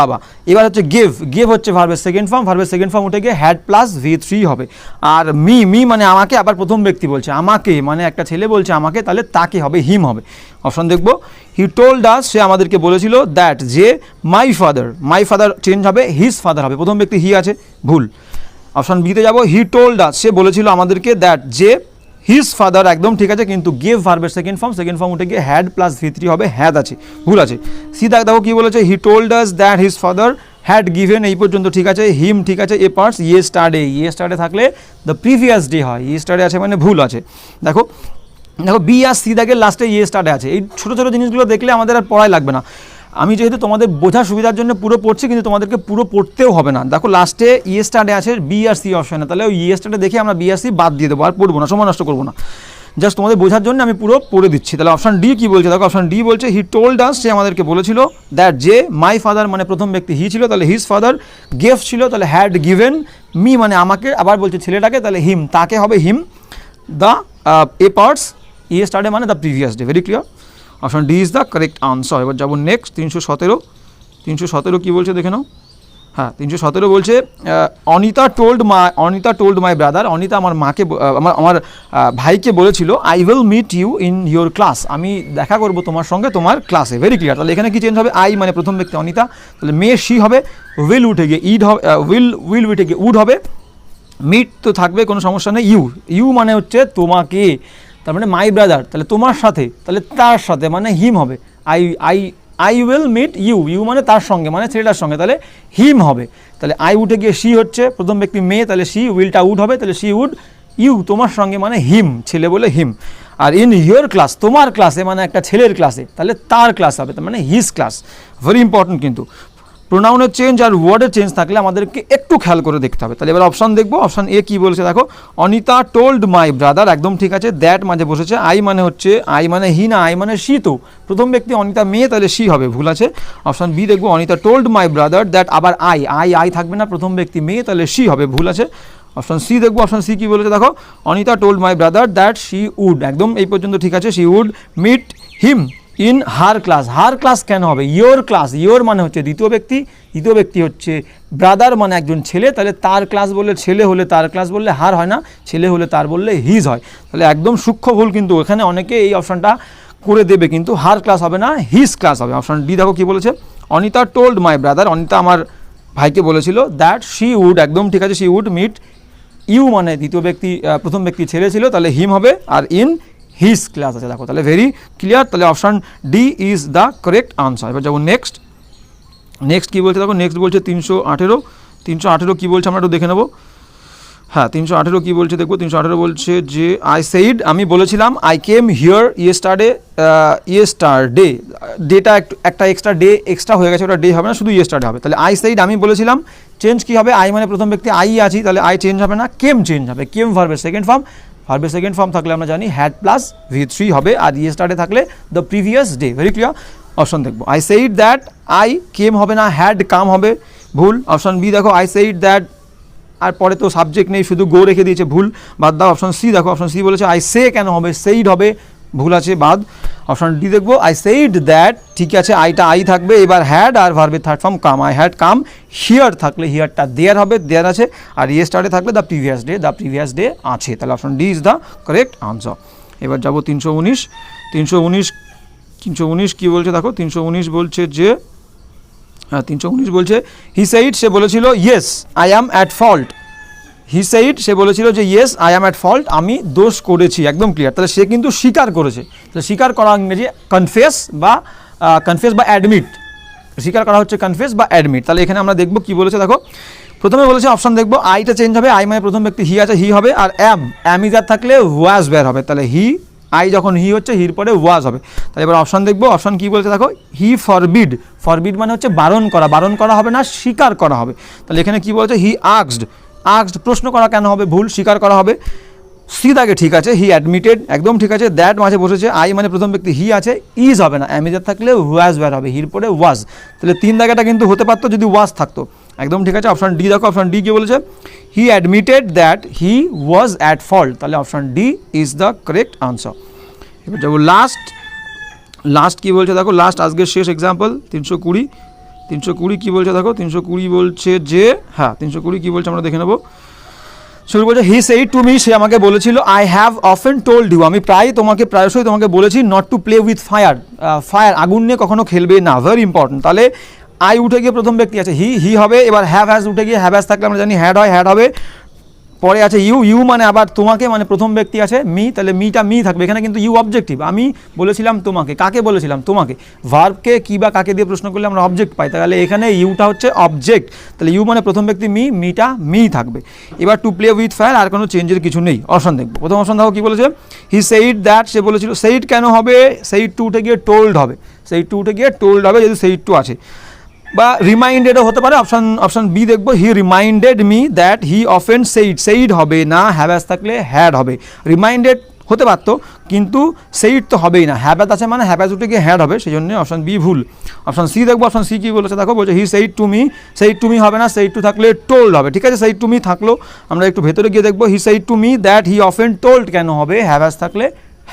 বাবা। এবার হচ্ছে গেভ হচ্ছে ভার্বের সেকেন্ড ফর্ম উঠে গিয়ে হ্যাড প্লাস V3 হবে, আর মি মানে আমাকে, আবার প্রথম ব্যক্তি বলছে আমাকে, মানে একটা ছেলে বলছে আমাকে, তাহলে তাকে হবে, হিম হবে। অপশন দেখবো, হি টোল্ড আস, সে আমাদেরকে বলেছিল, দ্যাট যে মাই ফাদার চেঞ্জ হবে, হিজ ফাদার হবে, প্রথম ব্যক্তি হি আছে, ভুল। অপশন বিতে যাবো, হি টোল্ড আস, সে বলেছিল আমাদেরকে, দ্যাট যে হিজ ফাদার একদম ঠিক আছে, কিন্তু গেভ ভার্বের সেকেন্ড ফর্ম উঠে গিয়ে হ্যাড প্লাস V3 হবে, হ্যাড আছে, ভুল আছে। সি দেখো কি বলেছে, he told us that his father had given, এই পর্যন্ত ঠিক আছে। হিম ঠিক আছে, এ পার্টস ইয়েস্টারডে থাকলে দ্য প্রিভিয়াস ডে হয়, ইয়েস্টারডে আছে মানে ভুল আছে। দেখো বি আর সি দাগের লাস্টে ইয়েস্টারডে আছে। এই ছোটো ছোটো জিনিসগুলো দেখলে আমাদের আর পড়াই লাগবে না। আমি যেহেতু তোমাদের বোঝার সুবিধার জন্য পুরো পড়ছি, কিন্তু তোমাদেরকে পুরো পড়তেও হবে না। দেখো লাস্টে ইয়েস্টারডে আছে, বি আর সি অপশানে, তাহলে ওই ইয়েস্টারডে দেখে আমরা বি আর সি বাদ দিয়ে দেবো, আর পড়বো না, সময় নষ্ট করবো না। জাস্ট তোমাদের বোঝার জন্য আমি পুরো পড়ে দিচ্ছি। তাহলে অপশান ডি কী বলছে, দেখো অপশান ডি বলছে হি টোল্ড আস, সে আমাদেরকে বলেছিল, দ্যাট যে মাই ফাদার মানে প্রথম ব্যক্তি হি ছিল, তাহলে হিজ ফাদার, গেভ ছিল তাহলে হ্যাড গিভেন, মি মানে আমাকে, আবার বলছে ছেলেটাকে, তাহলে হিম তাকে হবে হিম, দ্য এ পার্টস ইয়েস্টারডে মানে the previous day. Very clear, option D is the correct answer. এবার যাবো নেক্সট 317 কী বলছে দেখে নাও। হ্যাঁ 317 বলছে Anita told my brother, Anita আমার মাকে আমার ভাইকে বলেছিল, I will meet you in your class, আমি দেখা করবো তোমার সঙ্গে তোমার ক্লাসে। ভেরি ক্লিয়ার, তাহলে এখানে কি চেঞ্জ হবে, আই মানে প্রথম ব্যক্তি অনিতা, তাহলে মে শি হবে, উইল উঠে গিয়ে ইড হবে, উইল উঠে গিয়ে উড হবে, মিট তো থাকবে কোনো সমস্যা নেই, ইউ মানে হচ্ছে তোমাকে, তার মানে মাই ব্রাদার, তাহলে তোমার সাথে, তাহলে তার সাথে মানে হিম হবে, আই উইল মিট ইউ মানে তার সঙ্গে মানে ছেলেটার সঙ্গে, তাহলে হিম হবে। তাহলে আই উঠে গিয়ে শি হচ্ছে প্রথম ব্যক্তি মে, তাহলে শি, উইলটা উড হবে, তাহলে শি উড, ইউ তোমার সঙ্গে মানে হিম, ছেলে বলে হিম। আর ইন ইয়োর ক্লাস তোমার ক্লাসে মানে একটা ছেলের ক্লাসে, তাহলে তার ক্লাস হবে, তার মানে হিজ ক্লাস। ভেরি ইম্পর্টেন্ট, কিন্তু প্রোনাউনের চেঞ্জ আর ওয়ার্ডের চেঞ্জ থাকলে আমাদেরকে একটু খেয়াল করে দেখতে হবে। তাহলে এবার অপশান দেখবো, অপশান এ কী বলেছে দেখো, অনিতা টোল্ড মাই ব্রাদার একদম ঠিক আছে, দ্যাট মাঝে বসেছে, আই মানে হি না, আই মানে শি, তো প্রথম ব্যক্তি অনিতা মেয়ে, তাহলে শি হবে, ভুল আছে। অপশান বি দেখবো, Anita told my brother that, আবার আই থাকবে না, প্রথম ব্যক্তি মেয়ে, তাহলে শি হবে, ভুল আছে। অপশান সি দেখবো, অপশান সি কী বলেছে দেখো, Anita told my brother that she would, একদম এই পর্যন্ত ঠিক আছে, she would meet him in her class কেন হবে, ইয়োর ক্লাস, ইয়োর মানে হচ্ছে দ্বিতীয় ব্যক্তি হচ্ছে ব্রাদার মানে একজন ছেলে, তাহলে তার ক্লাস বললে ছেলে হলে তার ক্লাস বললে হার হয় না, ছেলে হলে তার বললে হিজ হয়। তাহলে একদম সূক্ষ্ম ভুল, কিন্তু এখানে অনেকে এই অপশানটা করে দেবে, কিন্তু হার ক্লাস হবে না, হিজ ক্লাস হবে। অপশান ডি দেখো কী বলেছে, Anita told my brother, Anita আমার ভাইকে বলেছিল, দ্যাট শি উড একদম ঠিক আছে, শি উড মিট ইউ মানে দ্বিতীয় ব্যক্তি প্রথম ব্যক্তি ছেলে ছিল, তাহলে হিম হবে, আর ইন হিজ ক্লাস আছে। দেখো তাহলে ভেরি ক্লিয়ার, তাহলে option D is the correct answer. এবার যাবো নেক্সট কী বলছে দেখো, নেক্সট বলছে 318 কী বলছে আমরা একটু দেখে নেবো। হ্যাঁ 318 কী বলছে দেখবো, 318 বলছে যে আই সেইড আমি বলেছিলাম, I came here yesterday, data একটা এক্সট্রা হয়ে গেছে, ওটা ডে হবে না, শুধু ইয়েস্টারডে হবে। তাহলে আই সেইড আমি বলেছিলাম, চেঞ্জ কী হবে, আই মানে প্রথম ব্যক্তি আই আছি, তাহলে আই চেঞ্জ হবে না, কেম চেঞ্জ হবে, কেম ভার্বের সেকেন্ড ফর্ম থাকলে আমরা জানি হ্যাড প্লাস V3 হবে, আর ইয়েস্টারডে থাকলে the previous day. Very clear, option দেখবো, I said that I came হবে না, হ্যাড কাম হবে, ভুল। অপশন বি দেখো, আই সেইড দ্যাট, আর পরে তো সাবজেক্ট নেই, শুধু গো রেখে দিয়েছে, ভুল, বাদ দাও। অপশন সি দেখো, অপশন সি বলেছে আই সে কেন হবে, সেইড হবে, ভুল আছে, বাদ। অপশন ডি দেখবো, আই সেইড দ্যাট, ঠিক আছে, আইটা আই থাকবে, এবার হ্যাড আর ভার্বের third form come, I had come, here থাকলে হিয়ারটা দেয়ার হবে, দেয়ার আছে, আর ইয়েস্টারডে থাকলে দ্য প্রিভিয়াস ডে আছে, তাহলে option D is the correct answer. এবার যাবো 319 কী বলছে দেখো, 319 বলছে যে, হ্যাঁ 319 বলছে হি সেইড, সে বলেছিল yes I am at fault, he said সে বলেছিল যে yes I am at fault, আমি দোষ করেছি, একদম ক্লিয়ার। তাহলে সে কিন্তু স্বীকার করেছে, তাহলে স্বীকার করা ইংরেজি কনফেস বা অ্যাডমিট, স্বীকার করা হচ্ছে কনফেস বা অ্যাডমিট। তাহলে এখানে আমরা দেখবো কী বলেছে দেখো, প্রথমে বলেছে অপশন দেখবো, আইটা চেঞ্জ হবে, আই মানে প্রথম ব্যক্তি হি আছে, হি হবে, আর অ্যাম ইজ আর থাকলে ওয়াজ বের হবে, তাহলে আই যখন হি হচ্ছে হির পরে ওয়াজ হবে। তাহলে এবার অপশন দেখবো, অপশন কী বলছে দেখো, হি ফরবিড মানে হচ্ছে বারণ করা হবে না, স্বীকার করা হবে। তাহলে এখানে কী বলছে, হি আস্কড প্রশ্ন করা কেন হবে, ভুল, স্বীকার করা হবে। সি দাগে ঠিক আছে, হি অ্যাডমিটেড একদম ঠিক আছে, দ্যাট মাঝে বসেছে, আই মানে প্রথম ব্যক্তি হি আছে, ইজ হবে না, অ্যামিজার থাকলে ওয়াজ বের হবে, হির পরে ওয়াজ, তাহলে 3 দাগেটা কিন্তু হতে পারতো যদি ওয়াজ থাকতো, একদম ঠিক আছে। অপশন ডি দেখো, অপশন ডি কী বলেছে, he admitted that he was at fault, তাহলে option D is the correct answer. এবার যাবো লাস্ট কী বলছে দেখো, লাস্ট আজকের শেষ এক্সাম্পল 320 কী বলছে দেখো, 320 বলছে যে, হ্যাঁ 320 কী বলছে আমরা দেখে নেবো। শুরু বলছে, হি সেইড টু মি, সে আমাকে বলেছিল, I have often told you, আমি প্রায়শই তোমাকে বলেছি, not to play with fire, আগুন নিয়ে কখনো খেলবে না, ভেরি ইম্পর্টেন্ট। তাহলে আই উঠে গিয়ে প্রথম ব্যক্তি আছে হি হবে, এবার হ্যাভ হ্যাজ উঠে গিয়ে হ্যাভ হ্যাজ থাকলে আমরা জানি হ্যাড হয়, হ্যাড হবে, পরে আছে ইউ, ইউ মানে আবার তোমাকে, মানে প্রথম ব্যক্তি আছে মি, তাহলে মিটা মি থাকবে এখানে, কিন্তু ইউ অবজেক্টিভ, আমি বলেছিলাম তোমাকে, কাকে বলেছিলাম তোমাকে, ভার্বকে কি বা কাকে দিয়ে প্রশ্ন করলে আমরা অবজেক্ট পাই, তাহলে এখানে ইউটা হচ্ছে অবজেক্ট, তাহলে ইউ মানে প্রথম ব্যক্তি মি, মিটা মি থাকবে। এবার টু প্লে উইথ ফায়ার, আর কোনো চেঞ্জের কিছু নেই। অপশন দেখবো, প্রথম অপশন দেখো কি বলেছে, হি সেইড দ্যাট, সে বলেছিল, সেইড কেন হবে, সেইড টু উঠে গিয়ে টোল্ড হবে, সেইড টু উঠে গিয়ে টোল্ড হবে যদি সেইড টু আছে, বা রিমাইন্ডেডও হতে পারে। অপশন বি দেখবো, he reminded me that he often said, said হবে না, হ্যাভ্যাজ থাকলে হ্যাড হবে, রিমাইন্ডেড হতে পারতো কিন্তু সেইড তো হবেই না, হ্যাভ্যাজ আছে মানে হ্যাভ্যাজ উঠে গিয়ে হ্যাড হবে, সেই জন্য অপশন বি ভুল। অপশন সি দেখবো, অপশন সি কী বলেছে দেখো, বলছে he said to me, said to me হবে না, সেইড টু থাকলে টোল্ড হবে, ঠিক আছে সেইড টু মি থাকলো, আমরা একটু ভেতরে গিয়ে দেখবো, হি said to me that he often told কেন হবে, হ্যাভ্যাজ থাকলে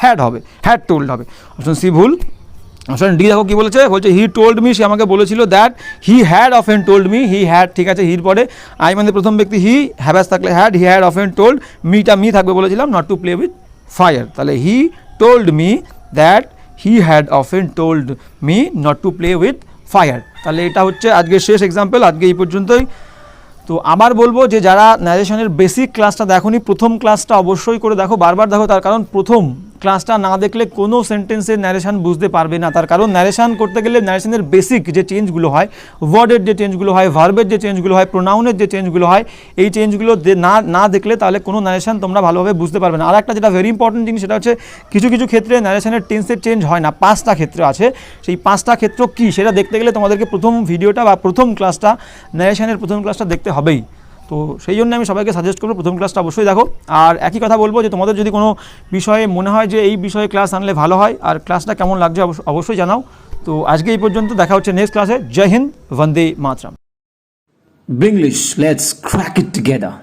হ্যাড হবে, হ্যাড টোল্ড হবে, অপশন সি ভুল। অপশন ডি দেখো কী বলেছে, বলছে হি টোল্ড মি, সে আমাকে বলেছিল that he had often told me, he had, ঠিক আছে হির পরে আই মানে প্রথম ব্যক্তি হি, হ্যাভ্যাজ থাকলে had, he had often told, মিটা মি থাকবে বলেছিলাম, not to play with fire, তাহলে he told me that he had often told me not to play with fire. তাহলে এটা হচ্ছে আজকের শেষ এক্সাম্পল, আজকে এই পর্যন্তই। তো আবার বলবো যে যারা ন্যারেশনের বেসিক ক্লাসটা দেখোনি, প্রথম ক্লাসটা অবশ্যই করে দেখো, বারবার দেখো, তার কারণ প্রথম ক্লাসটা না দেখলে কোনো সেন্টেন্সের ন্যারেশন বুঝতে পারবে না, তার কারণ ন্যারেশন করতে গেলে ন্যারেশনের বেসিক যে চেঞ্জগুলো হয়, ওয়ার্ডের যে চেঞ্জগুলো হয়, ভার্বের যে চেঞ্জগুলো হয়, প্রোনাউনের যে চেঞ্জগুলো হয়, এই চেঞ্জগুলো না দেখলে তাহলে কোনো ন্যারেশন তোমরা ভালোভাবে বুঝতে পারবে না। আর একটা যেটা ভেরি ইম্পর্টেন্ট জিনিস, সেটা হচ্ছে কিছু কিছু ক্ষেত্রে ন্যারেশনের টেন্সের চেঞ্জ হয় না, 5টা ক্ষেত্র আছে, সেই 5টা ক্ষেত্র কী সেটা দেখতে গেলে তোমাদেরকে প্রথম ভিডিওটা বা প্রথম ক্লাসটা, ন্যারেশনের প্রথম ক্লাসটা দেখতে হবেই। তো সেই জন্য আমি সবাইকে সাজেস্ট করবো প্রথম ক্লাসটা অবশ্যই দেখো। আর একই কথা বলবো যে তোমাদের যদি কোনো বিষয়ে মনে হয় যে এই বিষয়ে ক্লাস আনলে ভালো হয়, আর ক্লাসটা কেমন লাগছে অবশ্যই জানাও। তো আজকে এই পর্যন্ত, দেখা হচ্ছে নেক্সট ক্লাসে। জয় হিন্দ, বন্দে মাতরম। Binglish, let's crack it together.